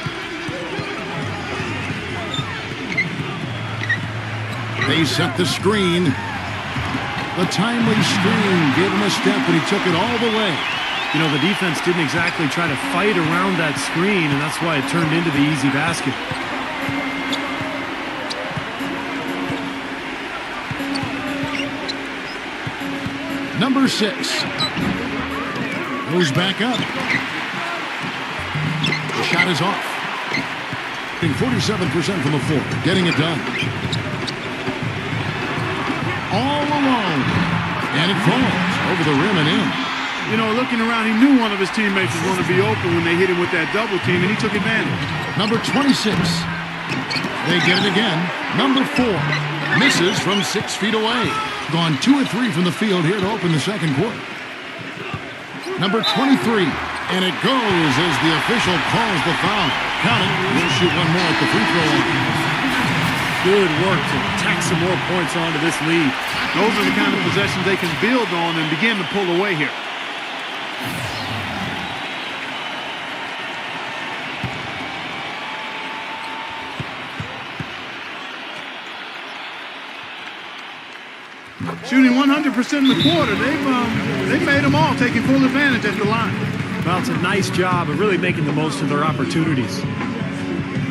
They set the screen. The timely screen gave him a step, and he took it all the way. You know, the defense didn't exactly try to fight around that screen, and that's why it turned into the easy basket. Number 6 moves back up. The shot is off. 47% from the floor, getting it done. All alone, and it falls over the rim and in. You know, looking around, he knew one of his teammates was going to be open when they hit him with that double team, and he took advantage. Number 26. They get it again. Number 4 misses from 6 feet away. Gone 2 or 3 from the field here to open the second quarter. Number 23. And it goes as the official calls the foul. Count it. We'll shoot one more at the free throw line. Good work to tack some more points onto this lead. Those are the kind of possessions they can build on and begin to pull away here. Shooting 100% in the quarter. They've made them all, taking full advantage at the line. Well, it's a nice job of really making the most of their opportunities.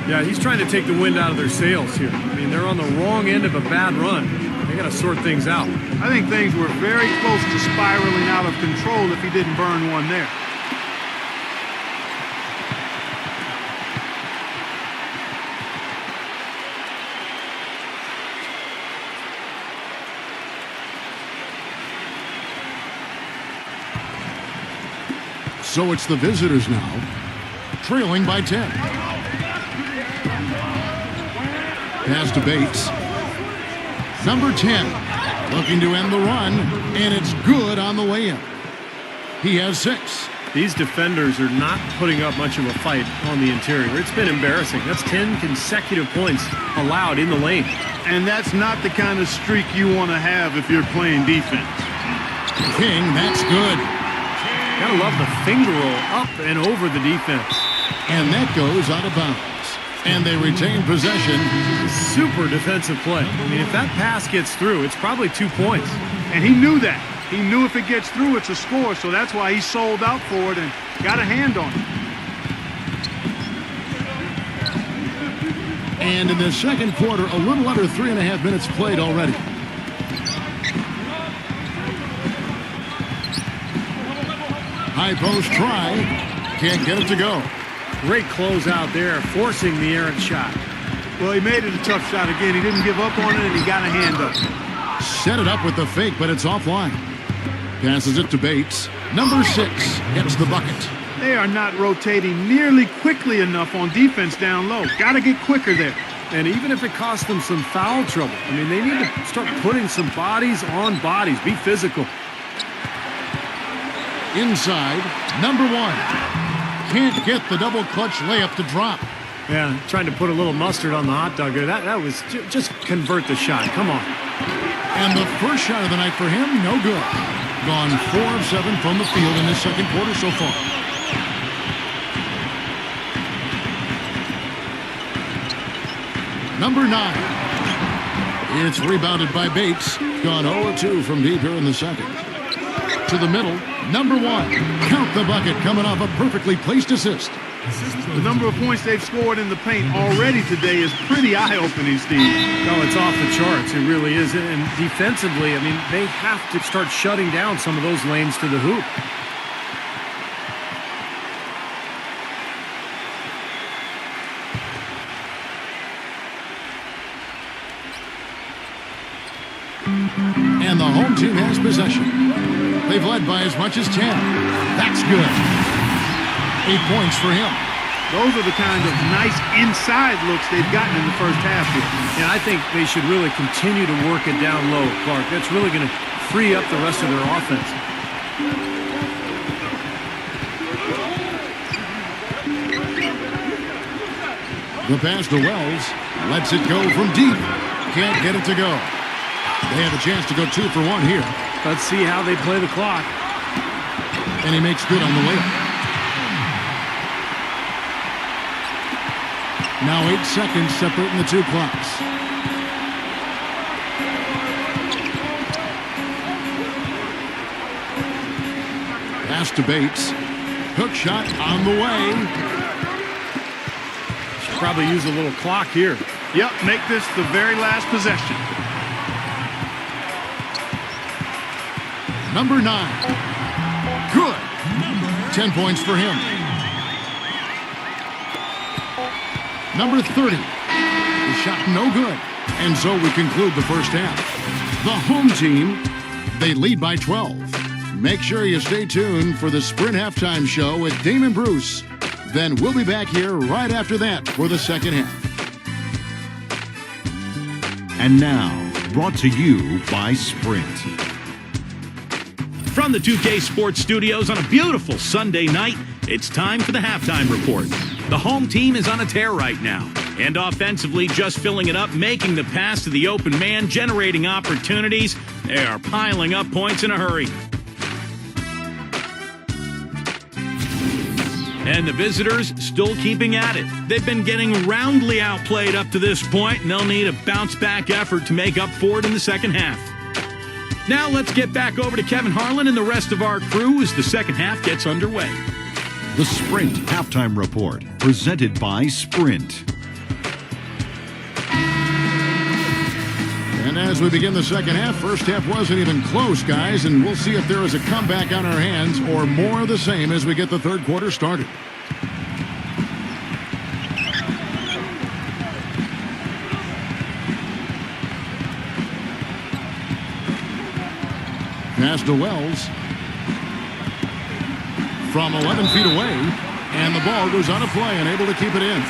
Yeah, he's trying to take the wind out of their sails here. I mean, they're on the wrong end of a bad run. They got to sort things out. I think things were very close to spiraling out of control if he didn't burn one there. So it's the visitors now, trailing by 10. Pass to Bates. Number 10, looking to end the run, and it's good on the way in. He has 6. These defenders are not putting up much of a fight on the interior. It's been embarrassing. That's 10 consecutive points allowed in the lane. And that's not the kind of streak you want to have if you're playing defense. King, that's good. Gotta love the finger roll up and over the defense. And that goes out of bounds. And they retain possession. Super defensive play. I mean, if that pass gets through, it's probably 2 points. And he knew that. He knew if it gets through, it's a score. So that's why he sold out for it and got a hand on it. And in the second quarter, a little under 3.5 minutes played already. High post try. Can't get it to go. Great close out there, forcing the errant shot. Well, he made it a tough shot again. He didn't give up on it, and he got a hand up. Set it up with the fake, but it's offline. Passes it to Bates. Number 6 gets the bucket. They are not rotating nearly quickly enough on defense down low. Got to get quicker there. And even if it costs them some foul trouble, I mean, they need to start putting some bodies on bodies. Be physical. Inside, number 1. Can't get the double clutch layup to drop. Yeah, trying to put a little mustard on the hot dog there. That was just convert the shot. Come on. And the first shot of the night for him, no good. Gone 4 of 7 from the field in this second quarter so far. Number 9. It's rebounded by Bates. Gone 0-2 from deep here in the second. To the middle, number 1. Count the bucket coming off a perfectly placed assist. The number of points they've scored in the paint already today is pretty eye-opening, Steve. No, it's off the charts. It really is. And defensively, I mean, they have to start shutting down some of those lanes to the hoop. And the home team has possession. They've led by as much as 10. That's good. 8 points for him. Those are the kind of nice inside looks they've gotten in the first half here. And I think they should really continue to work it down low, Clark. That's really going to free up the rest of their offense. The pass to Wells. Lets it go from deep. Can't get it to go. They have a chance to go 2 for 1 here. Let's see how they play the clock. And he makes good on the layup. Now 8 seconds separating the two clocks. Pass to Bates. Hook shot on the way. Should probably use a little clock here. Yep, make this the very last possession. Number 9. Good. 10 points for him. Number 30. The shot no good. And so we conclude the first half. The home team, they lead by 12. Make sure you stay tuned for the Sprint Halftime Show with Damon Bruce. Then we'll be back here right after that for the second half. And now, brought to you by Sprint. From the 2K Sports Studios on a beautiful Sunday night, it's time for the halftime report. The home team is on a tear right now, and offensively just filling it up, making the pass to the open man, generating opportunities. They are piling up points in a hurry. And the visitors still keeping at it. They've been getting roundly outplayed up to this point, and they'll need a bounce-back effort to make up for it in the second half. Now let's get back over to Kevin Harlan and the rest of our crew as the second half gets underway. The Sprint Halftime Report, presented by Sprint. And as we begin the second half, first half wasn't even close, guys, and we'll see if there is a comeback on our hands or more of the same as we get the third quarter started. Pass to Wells. From 11 feet away, and the ball goes out of play and able to keep it in.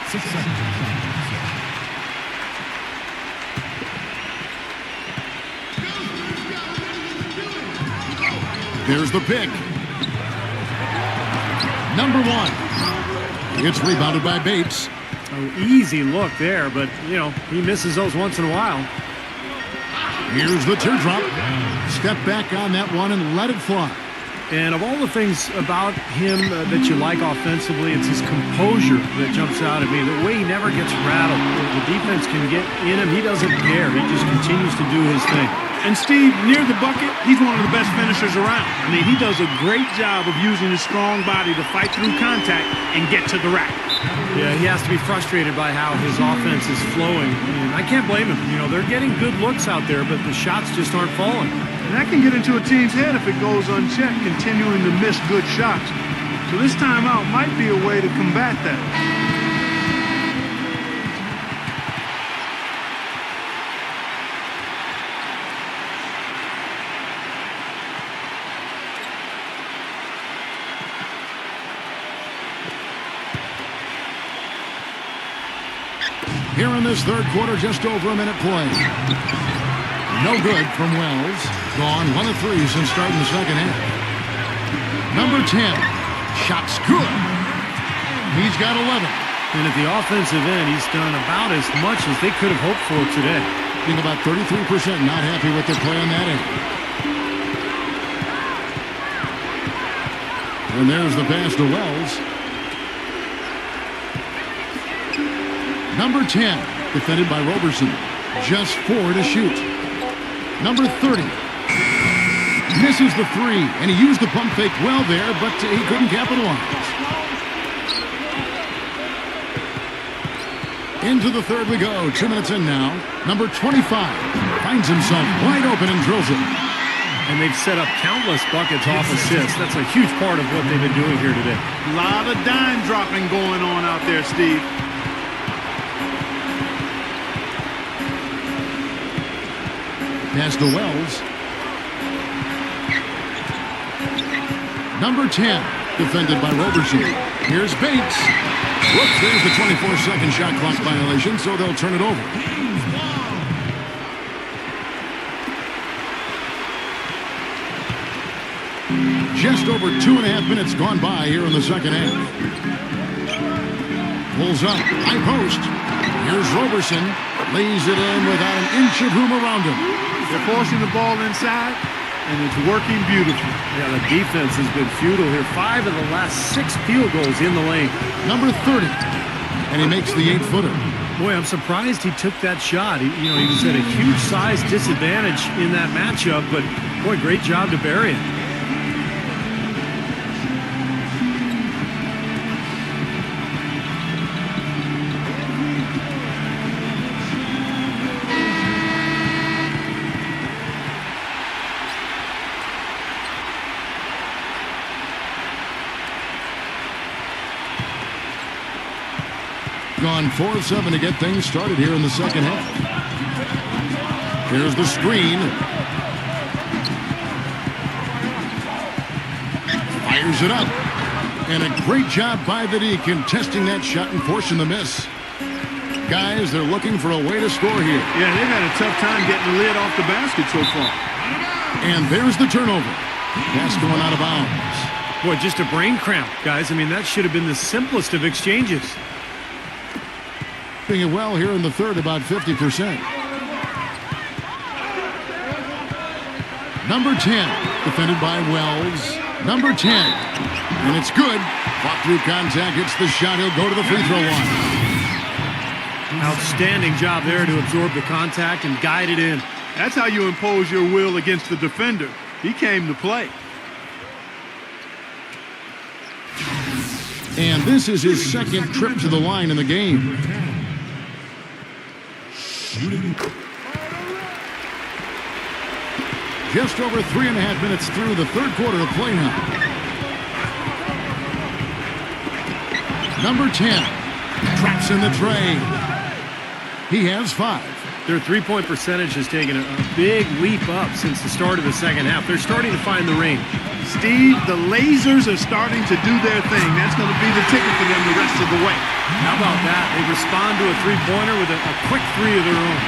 6 seconds. Here's the pick. Number 1. It's rebounded by Bates. Oh, easy look there, but, you know, he misses those once in a while. Here's the teardrop. Step back on that one and let it fly. And of all the things about him that you like offensively, it's his composure that jumps out at me. The way he never gets rattled. The defense can get in him. He doesn't care. He just continues to do his thing. And Steve, near the bucket, he's one of the best finishers around. I mean, he does a great job of using his strong body to fight through contact and get to the rack. Yeah, he has to be frustrated by how his offense is flowing. And I can't blame him. You know, they're getting good looks out there, but the shots just aren't falling. And that can get into a team's head if it goes unchecked, continuing to miss good shots. So this timeout might be a way to combat that. Here in this third quarter, just over a minute play. No good from Wells. Gone 1 of 3 since starting the second half. Number 10. Shot's good. He's got 11. And at the offensive end, he's done about as much as they could have hoped for today. Being about 33%, not happy with their play on that end. And there's the pass to Wells. Number 10, defended by Roberson. Just 4 to shoot. Number 30. Misses the 3, and he used the pump fake well there, but he couldn't capitalize. Into the third we go. 2 minutes in now. Number 25 finds himself wide open and drills it. And they've set up countless buckets off assists. That's a huge part of what they've been doing here today. A lot of dime dropping going on out there, Steve. Pass to Wells. Number 10, defended by Roberson. Here's Bates. Whoops, there's the 24-second shot clock violation, so they'll turn it over. Just over 2.5 minutes gone by here in the second half. Pulls up, high post. Here's Roberson. Lays it in without an inch of room around him. They're forcing the ball inside, and it's working beautifully. Yeah, the defense has been futile here. 5 of the last 6 field goals in the lane. Number 30, and he makes the 8-footer. Boy, I'm surprised he took that shot. He was at a huge size disadvantage in that matchup, but boy, great job to bury it. Gone 4 of 7 to get things started here in the second half. Here's the screen. Fires it up. And a great job by the D contesting that shot and forcing the miss. Guys, they're looking for a way to score here. Yeah, they've had a tough time getting the lid off the basket so far. And there's the turnover. Pass going out of bounds. Boy, just a brain cramp, guys. I mean, that should have been the simplest of exchanges. Doing it well here in the third, about 50%. Number 10, defended by Wells. Number 10, and it's good. Fought through contact, hits the shot. He'll go to the free throw line. Outstanding job there to absorb the contact and guide it in. That's how you impose your will against the defender. He came to play. And this is his second trip to the line in the game. Just over 3.5 minutes through the third quarter of play now. Number 10 traps in the tray. He has 5. Their three-point percentage has taken a big leap up since the start of the second half. They're starting to find the range. Steve, the lasers are starting to do their thing. That's going to be the ticket for them the rest of the way. How about that? They respond to a three-pointer with a quick three of their own.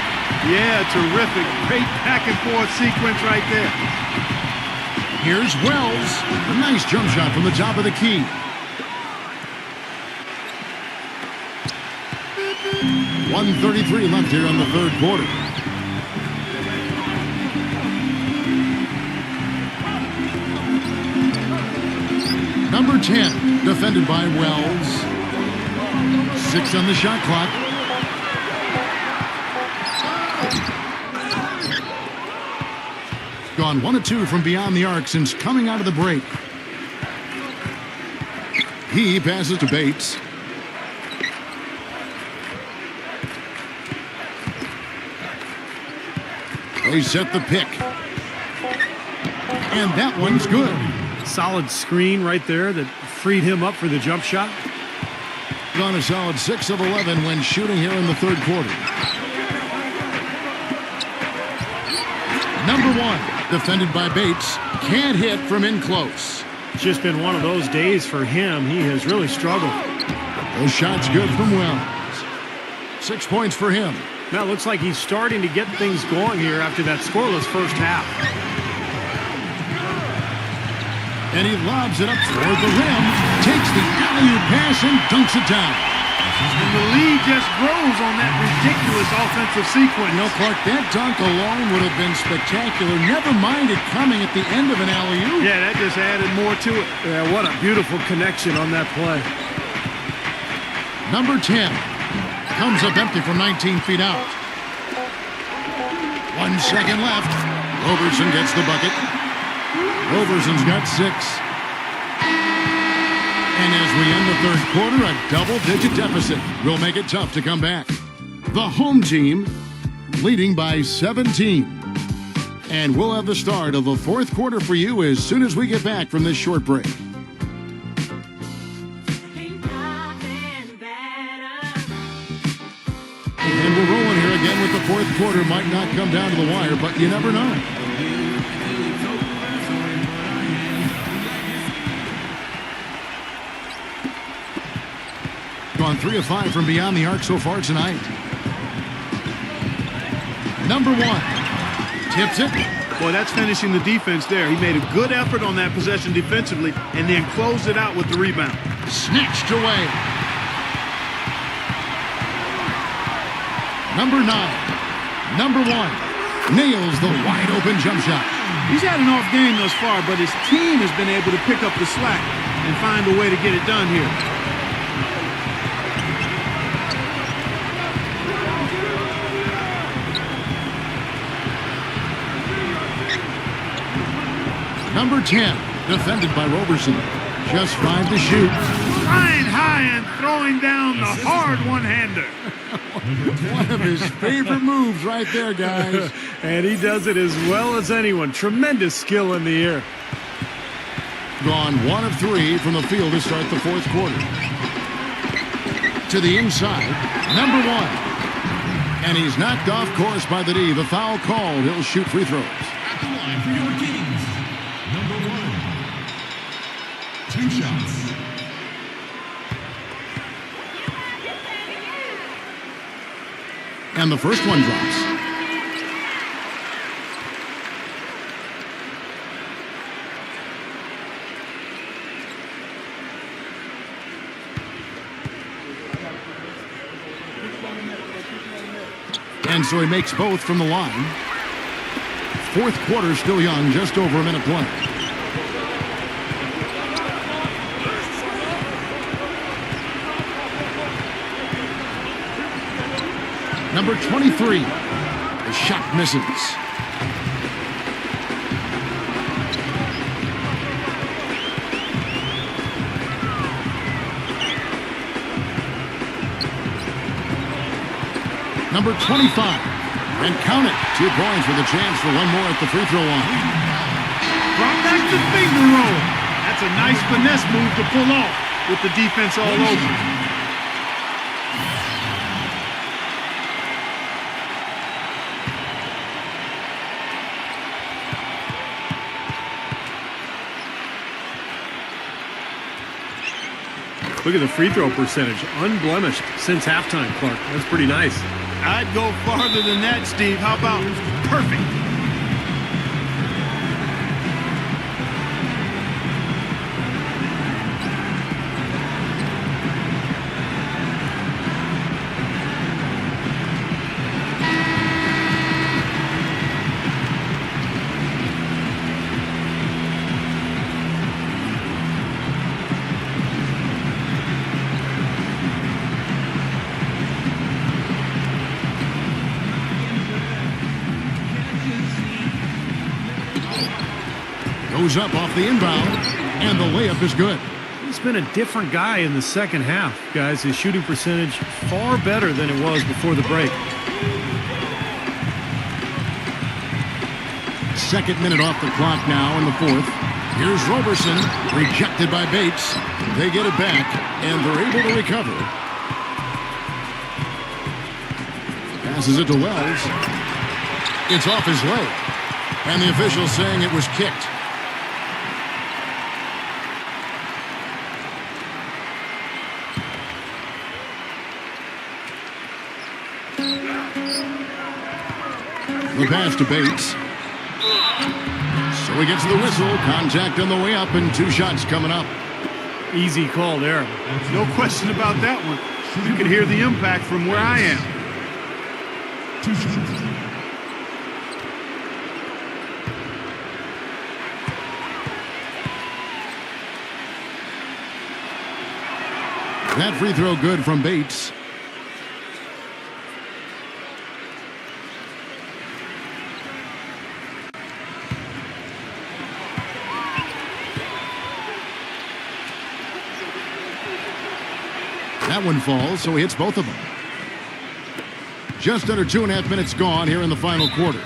Yeah, terrific. Great back-and-forth sequence right there. Here's Wells. A nice jump shot from the top of the key. .133 left here in the third quarter. Number 10, defended by Wells. 6 on the shot clock. Gone 1 of 2 from beyond the arc since coming out of the break. He passes to Bates. They set the pick. And that one's good. Solid screen right there that freed him up for the jump shot. On a solid 6 of 11 when shooting here in the third quarter. Number 1, defended by Bates. Can't hit from in close. It's just been one of those days for him. He has really struggled. Those shots good from Wells. 6 points for him. Now it looks like he's starting to get things going here after that scoreless first half. And he lobs it up toward the rim, takes the alley-oop pass and dunks it down. And the lead just grows on that ridiculous offensive sequence. You know, Clark, that dunk alone would have been spectacular. Never mind it coming at the end of an alley-oop. Yeah, that just added more to it. Yeah, what a beautiful connection on that play. Number 10 comes up empty from 19 feet out. 1 second left. Roberson gets the bucket. Roberson's got 6. And as we end the third quarter, a double-digit deficit will make it tough to come back. The home team leading by 17. And we'll have the start of the fourth quarter for you as soon as we get back from this short break. And we're rolling here again with the fourth quarter. Might not come down to the wire, but you never know. Gone 3 of 5 from beyond the arc so far tonight. Number 1. Tips it. Boy, that's finishing the defense there. He made a good effort on that possession defensively and then closed it out with the rebound. Snatched away. Number 9. Number 1. Nails the wide open jump shot. He's had an off game thus far, but his team has been able to pick up the slack and find a way to get it done here. Number 10, defended by Roberson. Just 5 to shoot. Flying high and throwing down the hard one-hander. One of his favorite moves right there, guys. And he does it as well as anyone. Tremendous skill in the air. Gone 1 of 3 from the field to start the fourth quarter. To the inside, number 1. And he's knocked off course by the D. The foul called. He'll shoot free throws. At the line for your Kings, number 1. 2 shots. And the first one drops. And so he makes both from the line. Fourth quarter still young, just over a minute play. Number 23. The shot misses. Number 25. And count it. 2 points with a chance for one more at the free throw line. Brought back the finger roll. That's a nice finesse move to pull off with the defense all over. Look at the free throw percentage. Unblemished since halftime, Clark. That's pretty nice. I'd go farther than that, Steve. How about perfect? Goes up off the inbound, and the layup is good. He's been a different guy in the second half, guys. His shooting percentage far better than it was before the break. Second minute off the clock now in the fourth. Here's Roberson, rejected by Bates. They get it back, and they're able to recover. Passes it to Wells. It's off his leg, and the official saying it was kicked. The pass to Bates. So he gets the whistle. Contact on the way up, and 2 shots coming up. Easy call there. No question about that one. You can hear the impact from where I am. 2 shots. That free throw good from Bates. That one falls, so he hits both of them. Just under 2.5 minutes gone here in the final quarter.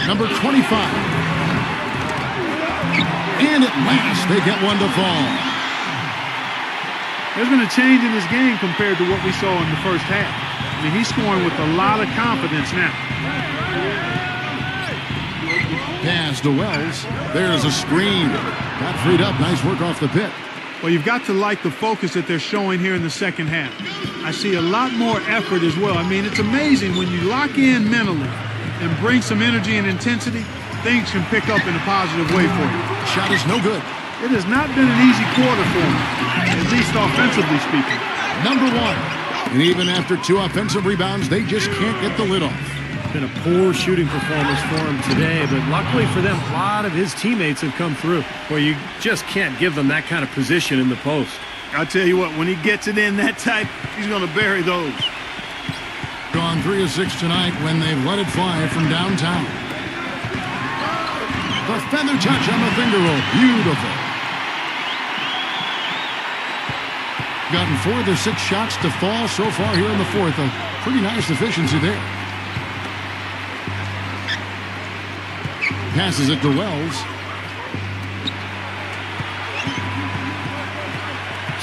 Number 25. And at last, they get one to fall. There's been a change in this game compared to what we saw in the first half. I mean, he's scoring with a lot of confidence now. Pass to Wells. There's a screen. Got freed up. Nice work off the pit. Well, you've got to like the focus that they're showing here in the second half. I see a lot more effort as well. I mean, it's amazing when you lock in mentally and bring some energy and intensity, things can pick up in a positive way for you. Shot is no good. It has not been an easy quarter for him, at least offensively speaking. Number 1. And even after 2 offensive rebounds, they just can't get the lid off. Been a poor shooting performance for him today, but luckily for them, a lot of his teammates have come through. Well, you just can't give them that kind of position in the post. I'll tell you what, when he gets it in that tight, he's going to bury those. Gone 3 of 6 tonight when they've let it fly from downtown. The feather touch on the finger roll. Beautiful. Gotten 4 of their 6 shots to fall so far here in the fourth. A pretty nice efficiency there. Passes it to Wells.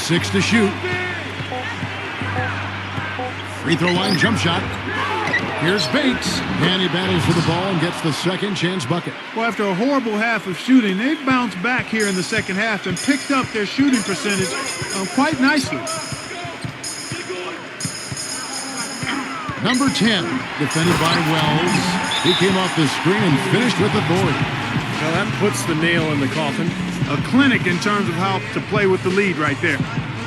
6 to shoot. Free throw line jump shot. Here's Bates. And he battles for the ball and gets the second chance bucket. Well, after a horrible half of shooting, they've bounced back here in the second half and picked up their shooting percentage quite nicely. Number 10, defended by Wells. He came off the screen and finished with authority. Well, that puts the nail in the coffin. A clinic in terms of how to play with the lead right there.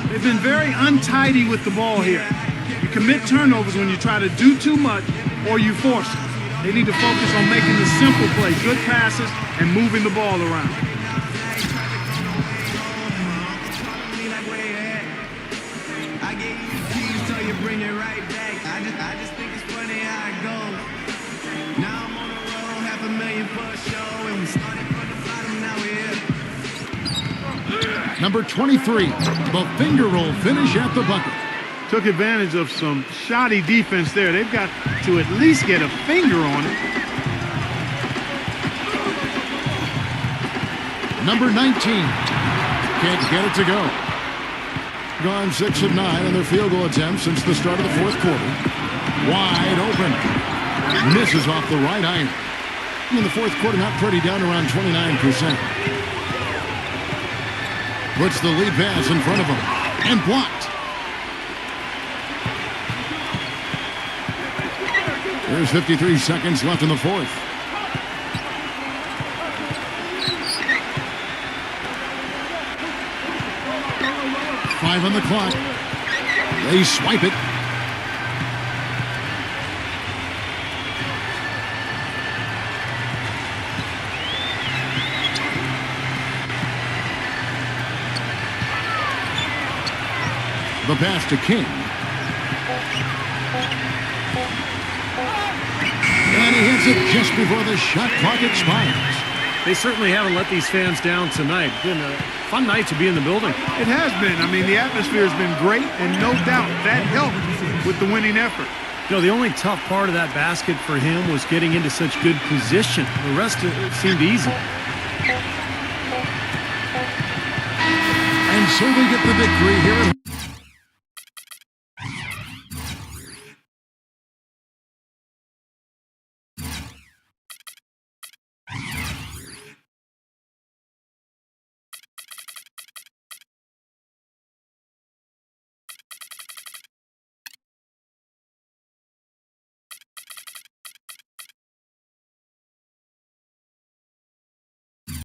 They've been very untidy with the ball here. You commit turnovers when you try to do too much or you force it. They need to focus on making the simple play, good passes, and moving the ball around. Number 23, the finger roll finish at the bucket. Took advantage of some shoddy defense there. They've got to at least get a finger on it. Number 19, can't get it to go. Gone 6 of 9 on their field goal attempts since the start of the fourth quarter. Wide open. Misses off the right iron. In the fourth quarter, not pretty, down around 29%. Puts the lead pass in front of him. And blocked. There's 53 seconds left in the fourth. Five on the clock. They swipe it. The pass to King. And he hits it just before the shot clock expires. They certainly haven't let these fans down tonight. It's been a fun night to be in the building. It has been. I mean, the atmosphere has been great, and no doubt that helped with the winning effort. You know, the only tough part of that basket for him was getting into such good position. The rest seemed easy. And so they get the victory here.